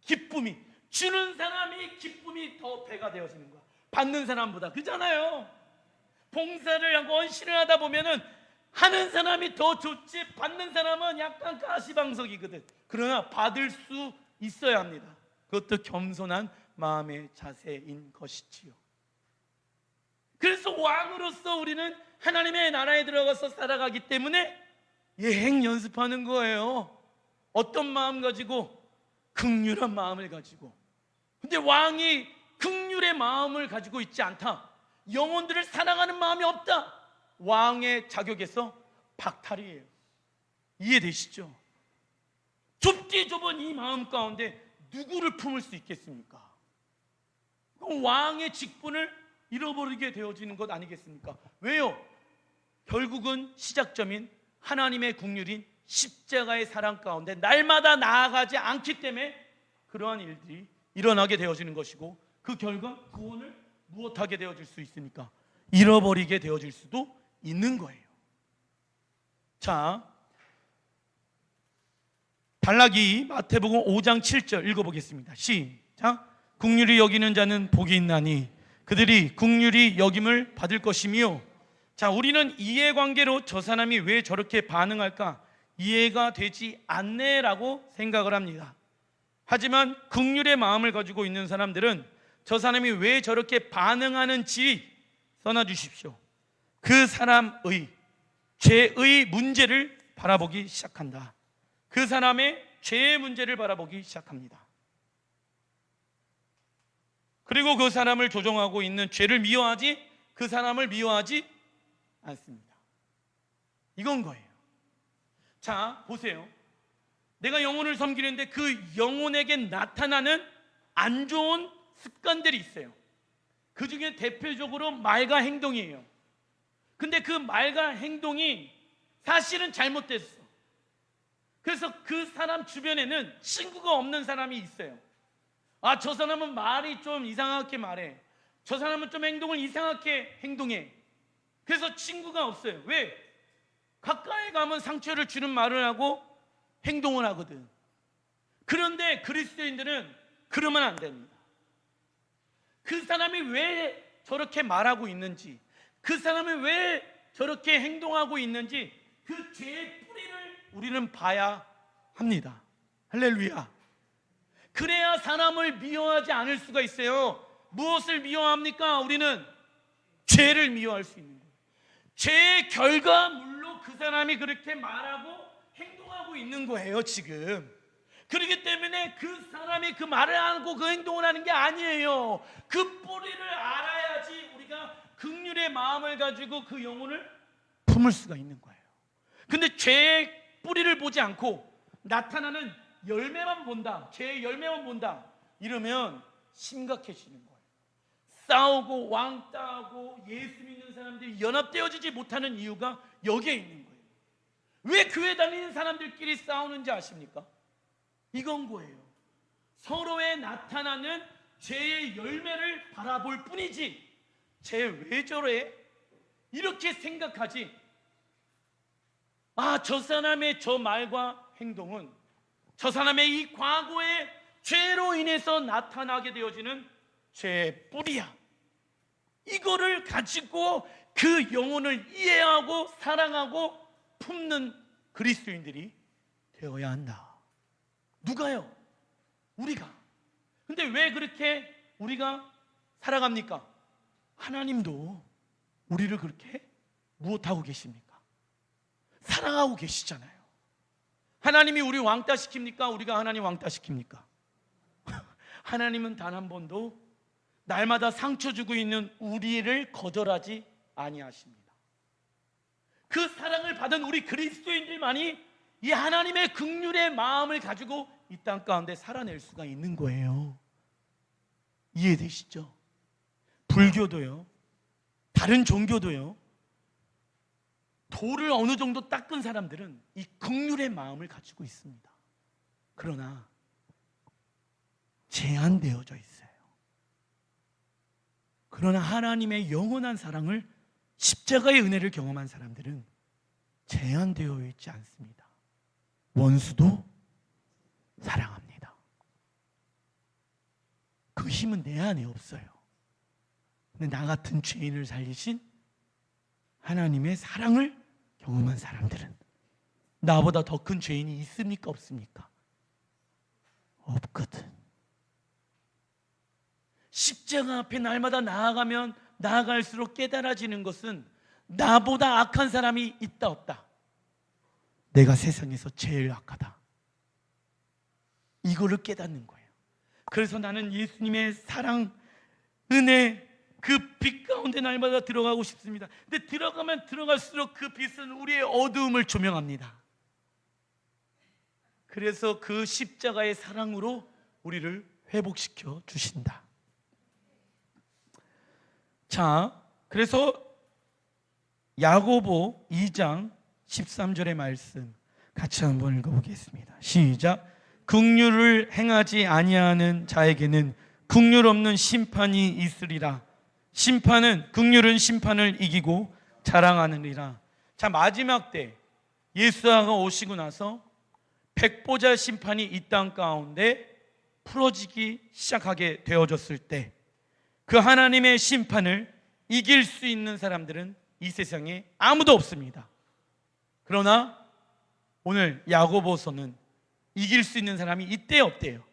기쁨이, 주는 사람이 기쁨이 더 배가 되어지는 거야, 받는 사람보다. 그잖아요. 봉사를 하고 헌신을 하다 보면은 하는 사람이 더 좋지, 받는 사람은 약간 가시방석이거든. 그러나 받을 수 있어야 합니다. 그것도 겸손한 마음의 자세인 것이지요. 그래서 왕으로서 우리는 하나님의 나라에 들어가서 살아가기 때문에 예행 연습하는 거예요. 어떤 마음 가지고? 긍휼한 마음을 가지고. 근데 왕이 긍휼의 마음을 가지고 있지 않다, 영혼들을 사랑하는 마음이 없다, 왕의 자격에서 박탈이에요. 이해되시죠? 좁디 좁은 이 마음 가운데 누구를 품을 수 있겠습니까? 그럼 왕의 직분을 잃어버리게 되어지는 것 아니겠습니까? 왜요? 결국은 시작점인 하나님의 긍휼인 십자가의 사랑 가운데 날마다 나아가지 않기 때문에 그러한 일들이 일어나게 되어지는 것이고, 그 결과 구원을 무엇하게 되어질 수 있습니까? 잃어버리게 되어질 수도 있는 거예요. 자, 발라기 마태복음 5장 7절 읽어보겠습니다. 시작. 긍휼히 여기는 자는 복이 있나니 그들이 긍휼히 여김을 받을 것이며. 자, 우리는 이해관계로 저 사람이 왜 저렇게 반응할까 이해가 되지 않네라고 생각을 합니다. 하지만 긍휼의 마음을 가지고 있는 사람들은 저 사람이 왜 저렇게 반응하는지 써놔주십시오. 그 사람의 죄의 문제를 바라보기 시작한다. 그 사람의 죄의 문제를 바라보기 시작합니다. 그리고 그 사람을 조종하고 있는 죄를 미워하지, 그 사람을 미워하지 않습니다. 이건 거예요. 자, 보세요. 내가 영혼을 섬기는데 그 영혼에게 나타나는 안 좋은 습관들이 있어요. 그 중에 대표적으로 말과 행동이에요. 근데 그 말과 행동이 사실은 잘못됐어. 그래서 그 사람 주변에는 친구가 없는 사람이 있어요. 아, 저 사람은 말이 좀 이상하게 말해. 저 사람은 좀 행동을 이상하게 행동해. 그래서 친구가 없어요. 왜? 가까이 가면 상처를 주는 말을 하고 행동을 하거든. 그런데 그리스도인들은 그러면 안 됩니다. 그 사람이 왜 저렇게 말하고 있는지, 그 사람이 왜 저렇게 행동하고 있는지 그 죄의 뿌리를 우리는 봐야 합니다. 할렐루야. 그래야 사람을 미워하지 않을 수가 있어요. 무엇을 미워합니까? 우리는 죄를 미워할 수 있는 거예요. 죄의 결과물로 그 사람이 그렇게 말하고 행동하고 있는 거예요, 지금. 그렇기 때문에 그 사람이 그 말을 하고 그 행동을 하는 게 아니에요. 그 뿌리를 알아야지 우리가 긍휼의 마음을 가지고 그 영혼을 품을 수가 있는 거예요. 근데 죄의 뿌리를 보지 않고 나타나는 열매만 본다, 죄의 열매만 본다, 이러면 심각해지는 거예요. 싸우고 왕따하고 예수 믿는 사람들이 연합되어지지 못하는 이유가 여기에 있는 거예요. 왜 교회 다니는 사람들끼리 싸우는지 아십니까? 이건 거예요. 서로에 나타나는 죄의 열매를 바라볼 뿐이지, 쟤 왜 저래? 이렇게 생각하지. 아, 저 사람의 저 말과 행동은 저 사람의 이 과거의 죄로 인해서 나타나게 되어지는 죄의 뿌리야. 이거를 가지고 그 영혼을 이해하고 사랑하고 품는 그리스도인들이 되어야 한다. 누가요? 우리가. 근데 왜 그렇게 우리가 살아갑니까? 하나님도 우리를 그렇게 무엇하고 계십니까? 사랑하고 계시잖아요. 하나님이 우리 왕따 시킵니까? 우리가 하나님 왕따 시킵니까? 하나님은 단 한 번도 날마다 상처 주고 있는 우리를 거절하지 아니하십니다. 그 사랑을 받은 우리 그리스도인들만이 이 하나님의 긍휼의 마음을 가지고 이 땅 가운데 살아낼 수가 있는 거예요. 이해되시죠? 불교도요, 다른 종교도요, 돌을 어느 정도 닦은 사람들은 이 긍휼의 마음을 가지고 있습니다. 그러나 제한되어져 있어요. 그러나 하나님의 영원한 사랑을, 십자가의 은혜를 경험한 사람들은 제한되어 있지 않습니다. 원수도 사랑합니다. 그 힘은 내 안에 없어요. 근데 나 같은 죄인을 살리신 하나님의 사랑을 경험한 사람들은, 나보다 더 큰 죄인이 있습니까? 없습니까? 없거든. 십자가 앞에 날마다 나아가면 나아갈수록 깨달아지는 것은 나보다 악한 사람이 있다 없다, 내가 세상에서 제일 악하다, 이거를 깨닫는 거예요. 그래서 나는 예수님의 사랑, 은혜, 그 빛 가운데 날마다 들어가고 싶습니다. 근데 들어가면 들어갈수록 그 빛은 우리의 어두움을 조명합니다. 그래서 그 십자가의 사랑으로 우리를 회복시켜 주신다. 자, 그래서 야고보 2장 13절의 말씀 같이 한번 읽어보겠습니다. 시작. 긍휼을 행하지 아니하는 자에게는 긍휼 없는 심판이 있으리라. 긍휼은 심판을 이기고 자랑하느니라. 자, 마지막 때 예수가 오시고 나서 백보자 심판이 이 땅 가운데 풀어지기 시작하게 되어졌을 때 그 하나님의 심판을 이길 수 있는 사람들은 이 세상에 아무도 없습니다. 그러나 오늘 야고보서는 이길 수 있는 사람이 있대 없대요?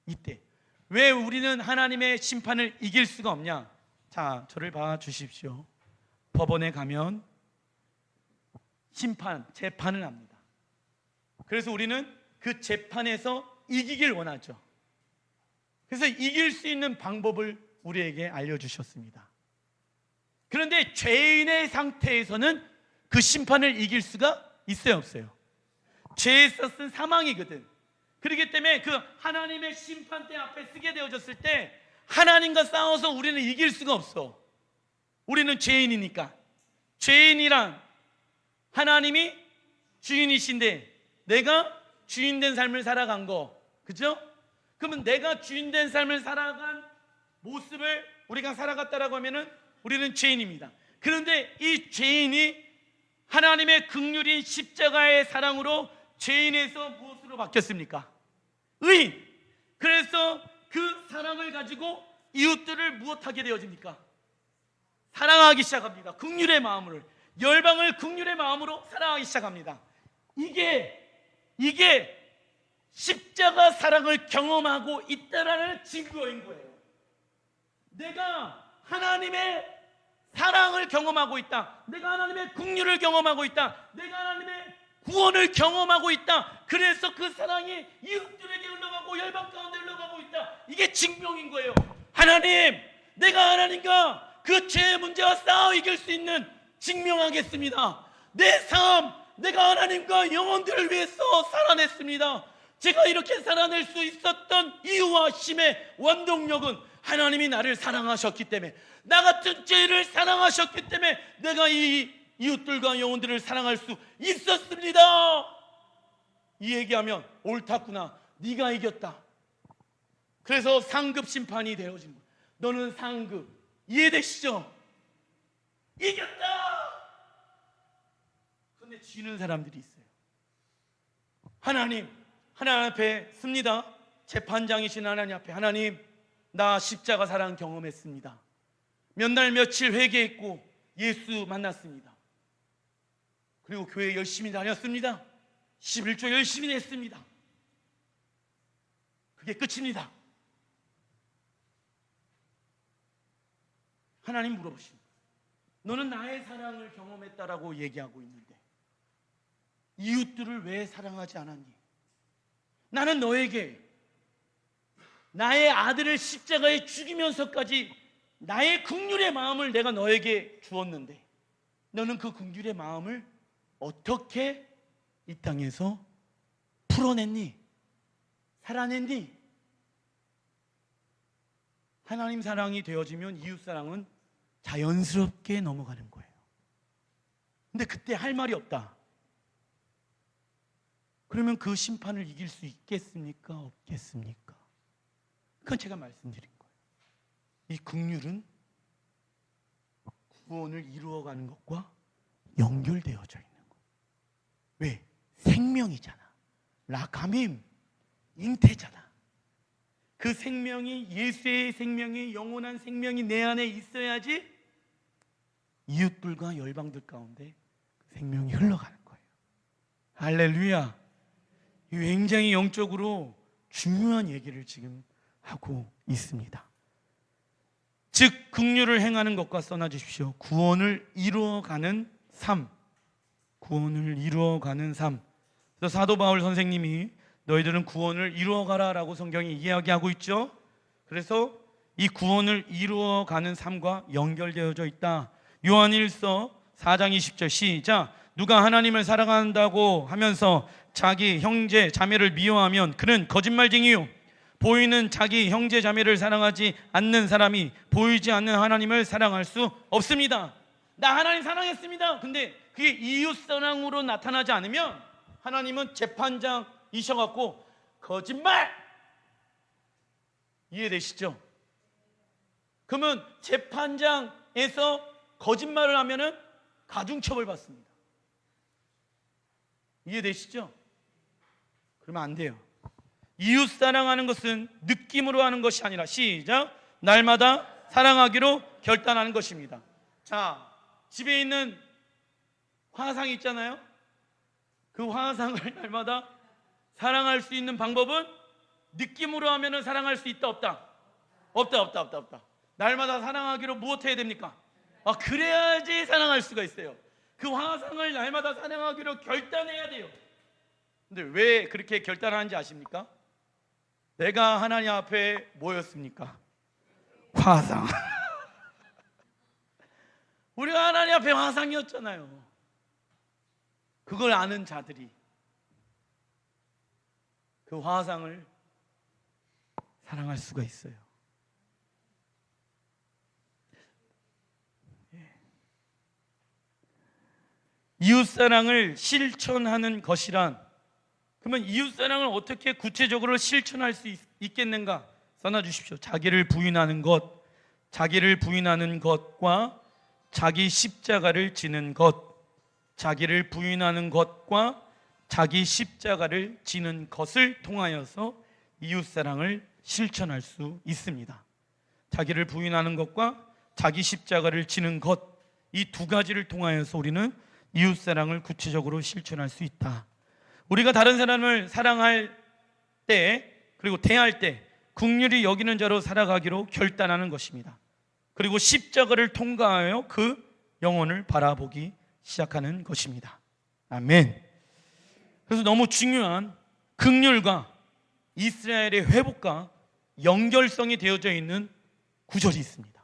있대. 왜 우리는 하나님의 심판을 이길 수가 없냐? 자, 저를 봐 주십시오. 법원에 가면 재판을 합니다. 그래서 우리는 그 재판에서 이기길 원하죠. 그래서 이길 수 있는 방법을 우리에게 알려주셨습니다. 그런데 죄인의 상태에서는 그 심판을 이길 수가 있어요 없어요? 죄에 있었은 사망이거든. 그렇기 때문에 그 하나님의 심판대 앞에 서게 되어졌을 때 하나님과 싸워서 우리는 이길 수가 없어. 우리는 죄인이니까. 죄인이란 하나님이 주인이신데 내가 주인된 삶을 살아간 거, 그죠? 그러면 내가 주인된 삶을 살아간 모습을 우리가 살아갔다라고 하면은 우리는 죄인입니다. 그런데 이 죄인이 하나님의 긍휼인 십자가의 사랑으로 죄인에서 무엇으로 바뀌었습니까? 의인. 그래서 그 사랑을 가지고 이웃들을 무엇하게 되어집니까? 사랑하기 시작합니다. 긍휼의 마음으로, 열방을 긍휼의 마음으로 사랑하기 시작합니다. 이게 십자가 사랑을 경험하고 있다라는 증거인 거예요. 내가 하나님의 사랑을 경험하고 있다, 내가 하나님의 긍휼을 경험하고 있다, 내가 하나님의 구원을 경험하고 있다. 그래서 그 사랑이 이웃들에게 흘러가고 열방 가운데 흘러가고 있다. 이게 증명인 거예요. 하나님, 내가 하나님과 그 죄의 문제와 싸워 이길 수 있는 증명하겠습니다. 내 삶, 내가 하나님과 영혼들을 위해서 살아냈습니다. 제가 이렇게 살아낼 수 있었던 이유와 힘의 원동력은 하나님이 나를 사랑하셨기 때문에, 나 같은 죄를 사랑하셨기 때문에 내가 이 이웃들과 영혼들을 사랑할 수 있었습니다. 이 얘기하면 옳았구나, 네가 이겼다. 그래서 상급 심판이 되어진 거예요. 너는 상급. 이해되시죠? 이겼다. 그런데 지는 사람들이 있어요. 하나님 앞에 씁니다. 재판장이신 하나님 앞에, 하나님, 나 십자가 사랑 경험했습니다. 몇 날 며칠 회개했고 예수 만났습니다. 그리고 교회 열심히 다녔습니다. 11조 열심히 냈습니다. 그게 끝입니다. 하나님 물어보십니다. 너는 나의 사랑을 경험했다라고 얘기하고 있는데 이웃들을 왜 사랑하지 않았니? 나는 너에게 나의 아들을 십자가에 죽이면서까지 나의 긍휼의 마음을 내가 너에게 주었는데 너는 그 긍휼의 마음을 어떻게 이 땅에서 풀어냈니? 살아냈니? 하나님 사랑이 되어지면 이웃 사랑은 자연스럽게 넘어가는 거예요. 근데 그때 할 말이 없다. 그러면 그 심판을 이길 수 있겠습니까? 없겠습니까? 그건 제가 말씀드린 거예요. 이 긍휼은 구원을 이루어가는 것과 연결되어져 있는 거예요. 왜? 생명이잖아. 라카밈, 잉태잖아. 그 생명이, 예수의 생명이, 영원한 생명이 내 안에 있어야지 이웃들과 열방들 가운데 그 생명이 흘러가는 거예요. 할렐루야. 굉장히 영적으로 중요한 얘기를 지금 하고 있습니다. 즉 긍휼을 행하는 것과 써놔 주십시오. 구원을 이루어가는 삶. 구원을 이루어가는 삶. 그래서 사도 바울 선생님이 너희들은 구원을 이루어가라 라고 성경이 이야기하고 있죠. 그래서 이 구원을 이루어가는 삶과 연결되어져 있다. 요한일서 4장 20절 시작. 누가 하나님을 사랑한다고 하면서 자기 형제 자매를 미워하면 그는 거짓말쟁이요, 보이는 자기 형제 자매를 사랑하지 않는 사람이 보이지 않는 하나님을 사랑할 수 없습니다. 나 하나님 사랑했습니다. 근데 그게 이웃 사랑으로 나타나지 않으면 하나님은 재판장이셔갖고 거짓말! 이해되시죠? 그러면 재판장에서 거짓말을 하면은 가중처벌 받습니다. 이해되시죠? 그러면 안 돼요. 이웃 사랑하는 것은 느낌으로 하는 것이 아니라 시작. 날마다 사랑하기로 결단하는 것입니다. 자, 집에 있는 화상 있잖아요. 그 화상을 날마다 사랑할 수 있는 방법은 느낌으로 하면은 사랑할 수 있다 없다? 없다. 날마다 사랑하기로 무엇 해야 됩니까? 그래야지 사랑할 수가 있어요. 그 화상을 날마다 사랑하기로 결단해야 돼요. 근데 왜 그렇게 결단하는지 아십니까? 내가 하나님 앞에 뭐였습니까? 화상. 우리가 하나님 앞에 화상이었잖아요. 그걸 아는 자들이 그 화상을 사랑할 수가 있어요. 이웃사랑을 실천하는 것이란, 그러면 이웃사랑을 어떻게 구체적으로 실천할 수 있겠는가? 써놔주십시오. 자기를 부인하는 것, 자기를 부인하는 것과 자기 십자가를 지는 것, 자기를 부인하는 것과 자기 십자가를 지는 것을 통하여서 이웃사랑을 실천할 수 있습니다. 자기를 부인하는 것과 자기 십자가를 지는 것, 이 두 가지를 통하여서 우리는 이웃사랑을 구체적으로 실천할 수 있다. 우리가 다른 사람을 사랑할 때, 그리고 대할 때 긍휼히 여기는 자로 살아가기로 결단하는 것입니다. 그리고 십자가를 통과하여 그 영혼을 바라보기 시작하는 것입니다. 아멘. 그래서 너무 중요한 긍휼과 이스라엘의 회복과 연결성이 되어져 있는 구절이 있습니다.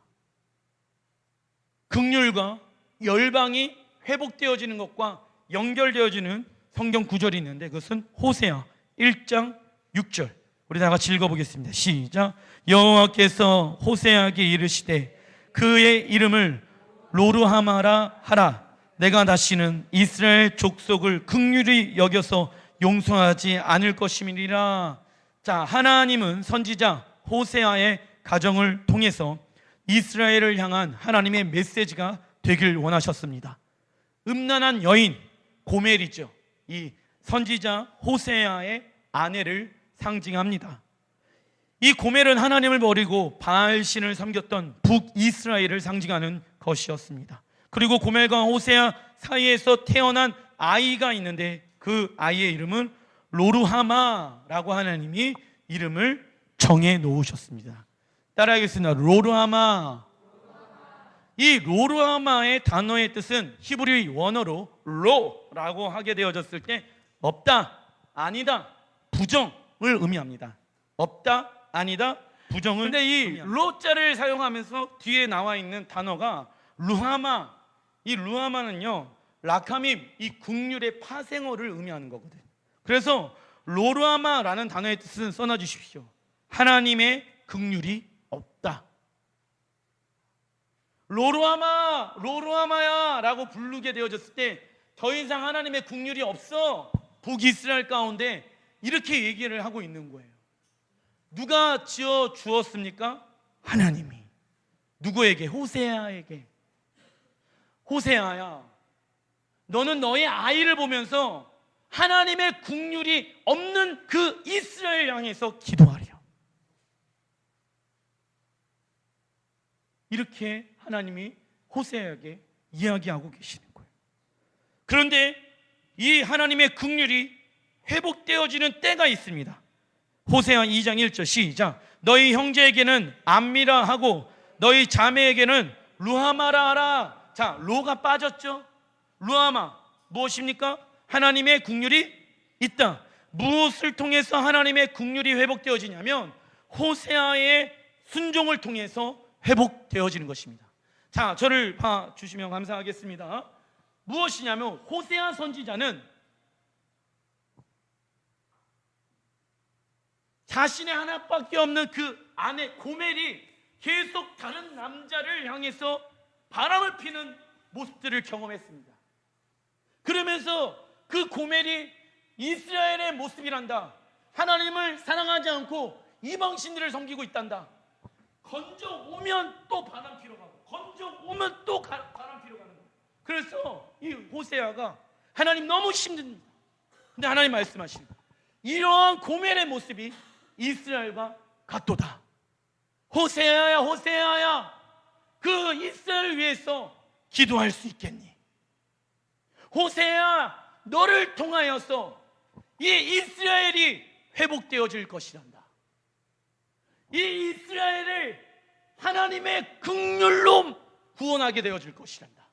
긍휼과 열방이 회복되어지는 것과 연결되어지는 성경 구절이 있는데, 그것은 호세아 1장 6절. 우리 다 같이 읽어보겠습니다. 시작. 여호와께서 호세아에게 이르시되 그의 이름을 로르하마라 하라. 내가 다시는 이스라엘 족속을 긍휼히 여겨서 용서하지 않을 것임이니라. 자, 하나님은 선지자 호세아의 가정을 통해서 이스라엘을 향한 하나님의 메시지가 되길 원하셨습니다. 음란한 여인 고멜이죠. 이 선지자 호세아의 아내를 상징합니다. 이 고멜은 하나님을 버리고 바알신을 섬겼던 북이스라엘을 상징하는 것이었습니다. 그리고 고멜과 호세아 사이에서 태어난 아이가 있는데 그 아이의 이름은 로르하마라고 하나님이 이름을 정해 놓으셨습니다. 따라하겠습니다. 로르하마. 이 로르하마의 단어의 뜻은 히브리 원어로 로라고 하게 되어졌을 때 없다, 아니다, 부정을 의미합니다. 없다, 아니다, 부정을. 근데 이 로자를 사용하면서 뒤에 나와 있는 단어가 루하마. 이 루하마는요, 라카밈, 이 긍휼의 파생어를 의미하는 거거든요. 그래서 로르하마라는 단어의 뜻은 써놔 주십시오. 하나님의 긍휼이 없다. 로르하마, 로르하마야 라고 부르게 되어졌을 때 더 이상 하나님의 긍휼이 없어. 북이스라엘 가운데 이렇게 얘기를 하고 있는 거예요. 누가 지어 주었습니까? 하나님이. 누구에게? 호세아에게. 호세아야, 너는 너의 아이를 보면서 하나님의 긍휼이 없는 그 이스라엘 향해서 기도하리라. 이렇게 하나님이 호세아에게 이야기하고 계시는 거예요. 그런데 이 하나님의 긍휼이 회복되어지는 때가 있습니다. 호세아 2장 1절 시작. 너희 형제에게는 암미라 하고 너희 자매에게는 루하마라 하라. 자, 로가 빠졌죠. 루하마 무엇입니까? 하나님의 긍휼이 있다. 무엇을 통해서 하나님의 긍휼이 회복되어지냐면 호세아의 순종을 통해서 회복되어지는 것입니다. 자, 저를 봐주시면 감사하겠습니다. 무엇이냐면 호세아 선지자는 자신의 하나밖에 없는 그 아내 고멜이 계속 다른 남자를 향해서 바람을 피는 모습들을 경험했습니다. 그러면서 그 고멜이 이스라엘의 모습이란다. 하나님을 사랑하지 않고 이방신들을 섬기고 있단다. 건져오면 또 바람 피러 가고 건져오면 또 바람 피러 가는 거예요. 그래서 이 호세아가 하나님 너무 힘듭니다. 근데 하나님 말씀하십니다. 이러한 고멜의 모습이 이스라엘과 같도다. 호세아야, 호세아야, 그 이스라엘을 위해서 기도할 수 있겠니? 호세아, 너를 통하여서 이 이스라엘이 회복되어질 것이란다. 이 이스라엘을 하나님의 긍휼로 구원하게 되어질 것이란다.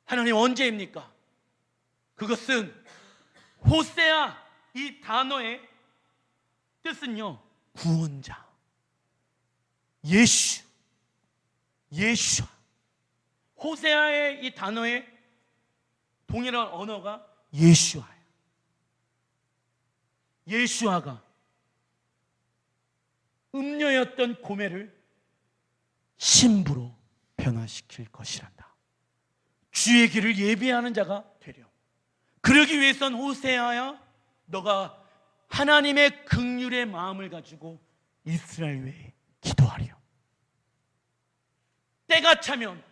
하나님 언제입니까? 그것은 호세아, 이 단어의 뜻은요, 구원자, 예수, 예수아. 호세아의 이 단어의 동일한 언어가 예수아예요. 예수아가 음녀였던 고멜을 신부로 변화시킬 것이란다. 주의 길을 예비하는 자가 되려. 그러기 위해선 호세아야, 너가 하나님의 긍휼의 마음을 가지고 이스라엘 외에 기도하려. 때가 차면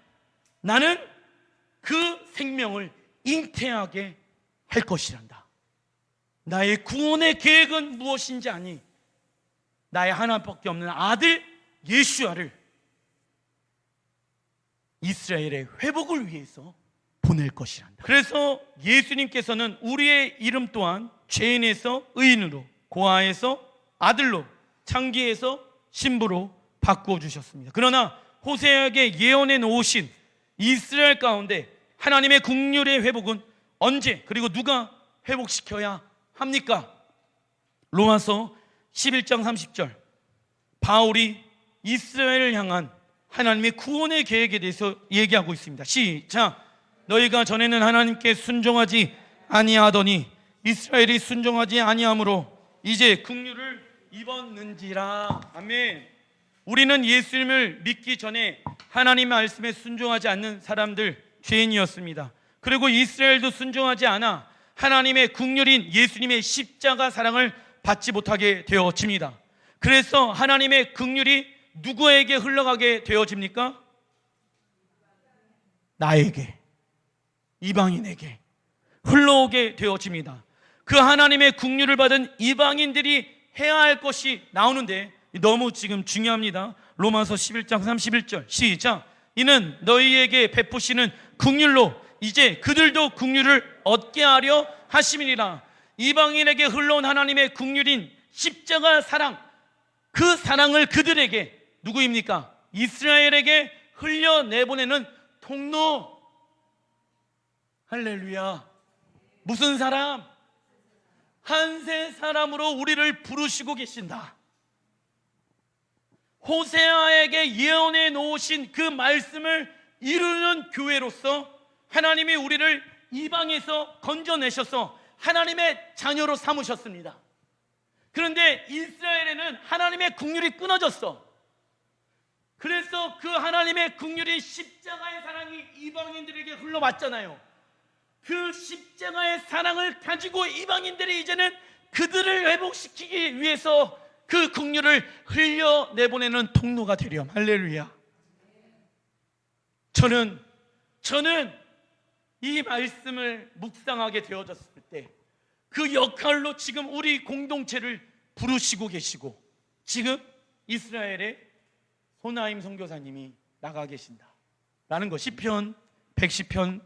나는 그 생명을 잉태하게 할 것이란다. 나의 구원의 계획은 무엇인지 아니, 나의 하나밖에 없는 아들 예수아를 이스라엘의 회복을 위해서 보낼 것이란다. 그래서 예수님께서는 우리의 이름 또한 죄인에서 의인으로, 고아에서 아들로, 창기에서 신부로 바꾸어 주셨습니다. 그러나 호세아에게 예언해 놓으신 이스라엘 가운데 하나님의 긍휼의 회복은 언제, 그리고 누가 회복시켜야 합니까? 로마서 11장 30절, 바울이 이스라엘을 향한 하나님의 구원의 계획에 대해서 얘기하고 있습니다. 시작. 너희가 전에는 하나님께 순종하지 아니하더니 이스라엘이 순종하지 아니하므로 이제 긍휼을 입었는지라. 아멘. 우리는 예수님을 믿기 전에 하나님 말씀에 순종하지 않는 사람들, 죄인이었습니다. 그리고 이스라엘도 순종하지 않아 하나님의 긍휼인 예수님의 십자가 사랑을 받지 못하게 되어집니다. 그래서 하나님의 긍휼이 누구에게 흘러가게 되어집니까? 나에게, 이방인에게 흘러오게 되어집니다. 그 하나님의 긍휼을 받은 이방인들이 해야 할 것이 나오는데 너무 지금 중요합니다. 로마서 11장 31절 시작. 이는 너희에게 베푸시는 긍휼로 이제 그들도 긍휼을 얻게 하려 하심이니라. 이방인에게 흘러온 하나님의 긍휼인 십자가 사랑, 그 사랑을 그들에게, 누구입니까? 이스라엘에게 흘려내보내는 통로. 할렐루야. 무슨 사람? 한세 사람으로 우리를 부르시고 계신다. 호세아에게 예언해 놓으신 그 말씀을 이루는 교회로서 하나님이 우리를 이방에서 건져내셔서 하나님의 자녀로 삼으셨습니다. 그런데 이스라엘에는 하나님의 긍휼이 끊어졌어. 그래서 그 하나님의 긍휼이 십자가의 사랑이 이방인들에게 흘러왔잖아요. 그 십자가의 사랑을 가지고 이방인들이 이제는 그들을 회복시키기 위해서 그 긍휼을 흘려내보내는 통로가 되렴. 할렐루야. 저는 이 말씀을 묵상하게 되어졌을 때 그 역할로 지금 우리 공동체를 부르시고 계시고, 지금 이스라엘의 호나임 선교사님이 나가 계신다라는 것. 시편 110편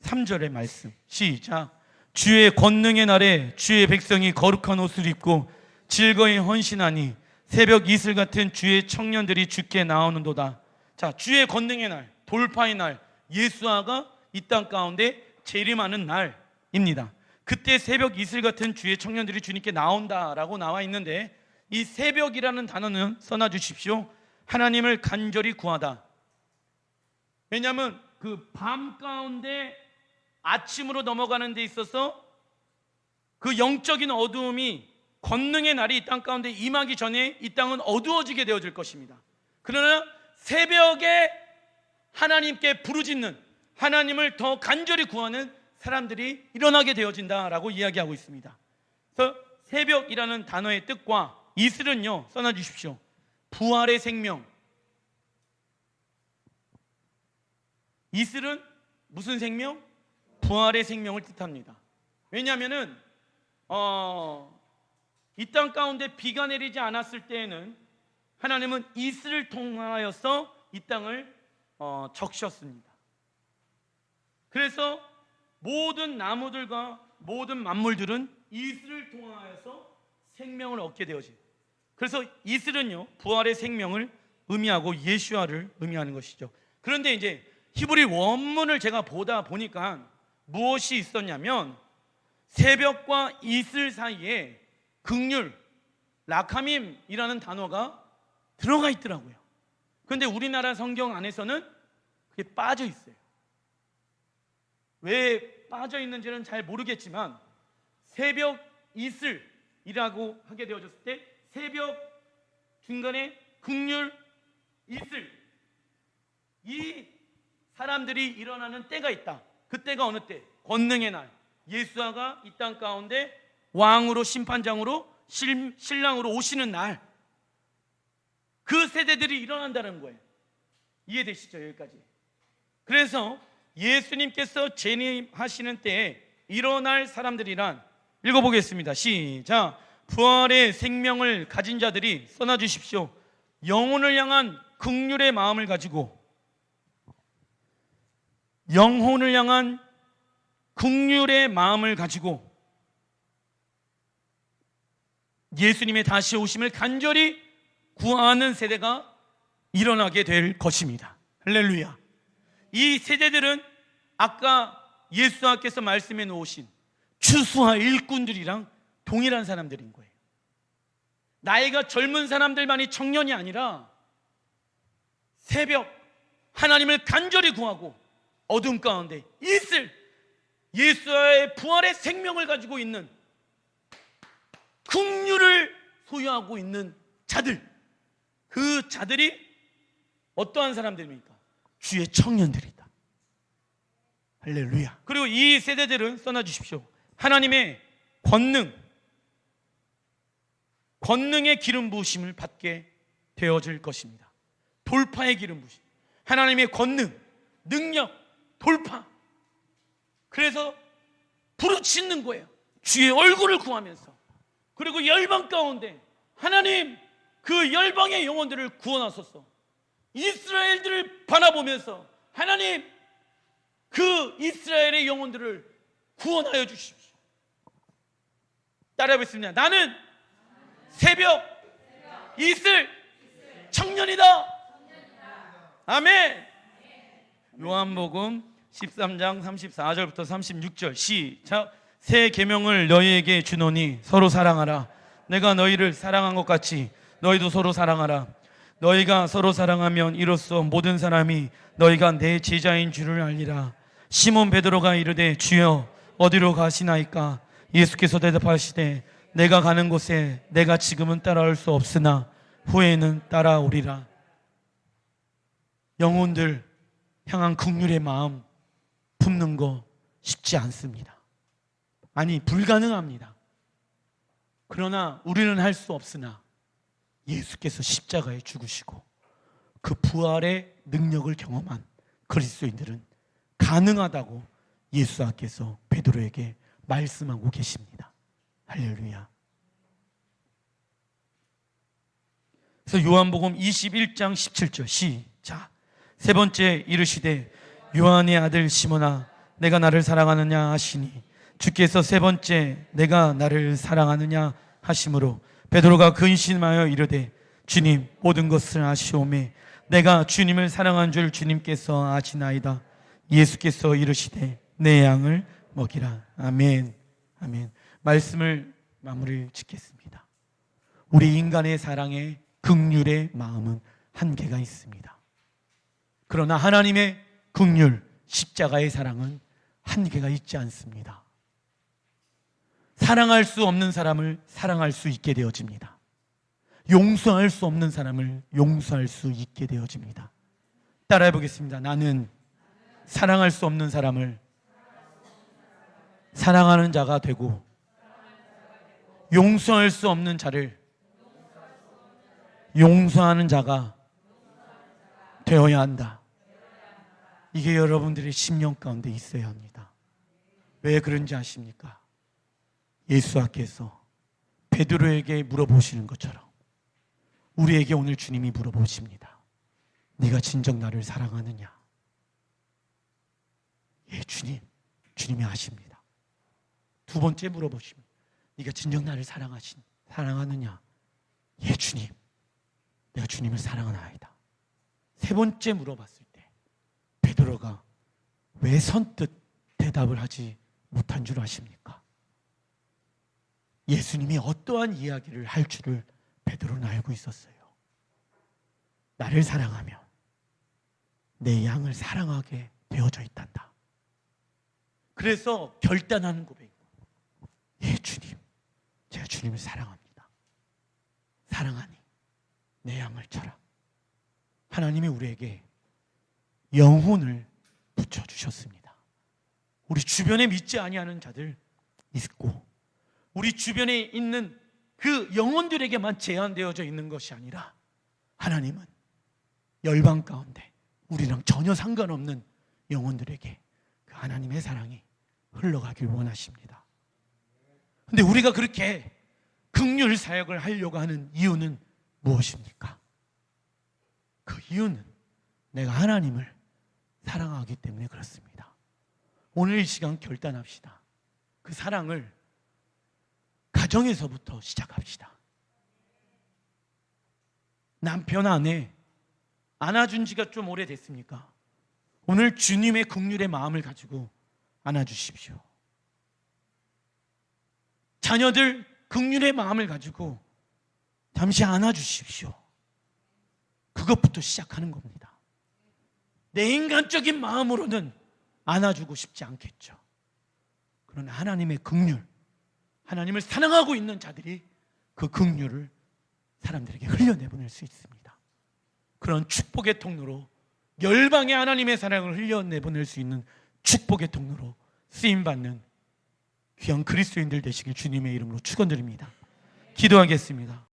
3절의 말씀 시작. 주의 권능의 날에 주의 백성이 거룩한 옷을 입고 즐거이 헌신하니 새벽 이슬 같은 주의 청년들이 주께 나오는도다. 자, 주의 권능의 날, 돌파의 날, 예수아가 이 땅 가운데 재림하는 날입니다. 그때 새벽 이슬 같은 주의 청년들이 주님께 나온다라고 나와 있는데, 이 새벽이라는 단어는 써놔 주십시오. 하나님을 간절히 구하다. 왜냐하면 그 밤 가운데 아침으로 넘어가는 데 있어서 그 영적인 어두움이, 권능의 날이 이 땅 가운데 임하기 전에 이 땅은 어두워지게 되어질 것입니다. 그러나 새벽에 하나님께 부르짖는, 하나님을 더 간절히 구하는 사람들이 일어나게 되어진다라고 이야기하고 있습니다. 그래서 새벽이라는 단어의 뜻과 이슬은요, 써놔 주십시오. 부활의 생명. 이슬은 무슨 생명? 부활의 생명을 뜻합니다. 왜냐하면은 이 땅 가운데 비가 내리지 않았을 때에는 하나님은 이슬을 통하여서 이 땅을 적셨습니다. 그래서 모든 나무들과 모든 만물들은 이슬을 통하여서 생명을 얻게 되어진, 그래서 이슬은요, 부활의 생명을 의미하고 예수아를 의미하는 것이죠. 그런데 이제 히브리 원문을 제가 보다 보니까 무엇이 있었냐면, 새벽과 이슬 사이에 긍휼, 라카밈이라는 단어가 들어가 있더라고요. 그런데 우리나라 성경 안에서는 그게 빠져 있어요. 왜 빠져 있는지는 잘 모르겠지만 새벽 이슬, 일하고 하게 되어졌을 때 새벽 중간에 긍휼 이슬, 이 사람들이 일어나는 때가 있다. 그때가 어느 때? 권능의 날. 예수아가 이 땅 가운데 왕으로 심판장으로 신랑으로 오시는 날, 그 세대들이 일어난다는 거예요. 이해되시죠? 여기까지. 그래서 예수님께서 재림하시는 때에 일어날 사람들이란, 읽어보겠습니다. 시작. 부활의 생명을 가진 자들이 써놔 주십시오. 영혼을 향한 긍휼의 마음을 가지고, 영혼을 향한 긍휼의 마음을 가지고 예수님의 다시 오심을 간절히 구하는 세대가 일어나게 될 것입니다. 할렐루야. 이 세대들은 아까 예수님께서 말씀해 놓으신 추수와 일꾼들이랑 동일한 사람들인 거예요. 나이가 젊은 사람들만이 청년이 아니라 새벽 하나님을 간절히 구하고 어둠 가운데 있을 예수의 부활의 생명을 가지고 있는, 긍휼을 소유하고 있는 자들, 그 자들이 어떠한 사람들입니까? 주의 청년들이다. 할렐루야. 그리고 이 세대들은 써놔 주십시오. 하나님의 권능의 기름 부으심을 받게 되어질 것입니다. 돌파의 기름 부으심, 하나님의 권능, 능력, 돌파. 그래서 부르짖는 거예요. 주의 얼굴을 구하면서. 그리고 열방 가운데 하나님, 그 열방의 영혼들을 구원하소서. 이스라엘들을 바라보면서 하나님, 그 이스라엘의 영혼들을 구원하여 주십시오. 따라해보겠습니다. 나는 새벽 이슬 청년이다. 아멘. 요한복음 13장 34절부터 36절 시작. 새 계명을 너희에게 주노니 서로 사랑하라. 내가 너희를 사랑한 것 같이 너희도 서로 사랑하라. 너희가 서로 사랑하면 이로써 모든 사람이 너희가 내 제자인 줄을 알리라. 시몬 베드로가 이르되 주여 어디로 가시나이까? 예수께서 대답하시되 내가 가는 곳에 내가 지금은 따라올 수 없으나 후에는 따라오리라. 영혼들 향한 긍휼의 마음 품는 거 쉽지 않습니다. 아니, 불가능합니다. 그러나 우리는 할 수 없으나 예수께서 십자가에 죽으시고 그 부활의 능력을 경험한 그리스도인들은 가능하다고 예수께서 베드로에게 말씀하고 계십니다. 할렐루야. 그래서 요한복음 21장 17절 시작. 세 번째 이르시되 요한의 아들 시몬아 내가 나를 사랑하느냐 하시니 주께서 세 번째 내가 나를 사랑하느냐 하심으로 베드로가 근심하여 이르되 주님 모든 것을 아시오매 내가 주님을 사랑한 줄 주님께서 아시나이다. 예수께서 이르시되 내 양을 먹이라. 아멘. 아멘. 말씀을 마무리 짓겠습니다. 우리 인간의 사랑에 긍휼의 마음은 한계가 있습니다. 그러나 하나님의 긍휼, 십자가의 사랑은 한계가 있지 않습니다. 사랑할 수 없는 사람을 사랑할 수 있게 되어집니다. 용서할 수 없는 사람을 용서할 수 있게 되어집니다. 따라해 보겠습니다. 나는 사랑할 수 없는 사람을 사랑하는 자가 되고 용서할 수 없는 자를 용서하는 자가 되어야 한다. 이게 여러분들의 심령 가운데 있어야 합니다. 왜 그런지 아십니까? 예수께서 베드로에게 물어보시는 것처럼 우리에게 오늘 주님이 물어보십니다. 네가 진정 나를 사랑하느냐? 예, 주님이 아십니다. 두 번째 물어보십니다. 네가 진정 나를 사랑하느냐? 예, 주님, 내가 주님을 사랑하나이다. 세 번째 물어봤을 때 베드로가 왜 선뜻 대답을 하지 못한 줄 아십니까? 예수님이 어떠한 이야기를 할 줄을 베드로는 알고 있었어요. 나를 사랑하면 내 양을 사랑하게 되어져 있단다. 그래서 결단하는 고백이고, 예, 주님, 제가 주님을 사랑합니다. 사랑하니 내 양을 쳐라. 하나님이 우리에게 영혼을 붙여주셨습니다. 우리 주변에 믿지 아니하는 자들 있고, 우리 주변에 있는 그 영혼들에게만 제한되어져 있는 것이 아니라 하나님은 열방 가운데 우리랑 전혀 상관없는 영혼들에게 그 하나님의 사랑이 흘러가길 원하십니다. 근데 우리가 그렇게 긍휼 사역을 하려고 하는 이유는 무엇입니까? 그 이유는 내가 하나님을 사랑하기 때문에 그렇습니다. 오늘 이 시간 결단합시다. 그 사랑을 가정에서부터 시작합시다. 남편, 아내 안아준 지가 좀 오래됐습니까? 오늘 주님의 긍휼의 마음을 가지고 안아주십시오. 자녀들 긍휼의 마음을 가지고 잠시 안아주십시오. 그것부터 시작하는 겁니다. 내 인간적인 마음으로는 안아주고 싶지 않겠죠. 그러나 하나님의 긍휼, 하나님을 사랑하고 있는 자들이 그 긍휼을 사람들에게 흘려내보낼 수 있습니다. 그런 축복의 통로로, 열방의 하나님의 사랑을 흘려내보낼 수 있는 축복의 통로로 쓰임받는 귀한 그리스도인들 되시길 주님의 이름으로 축원드립니다. 기도하겠습니다.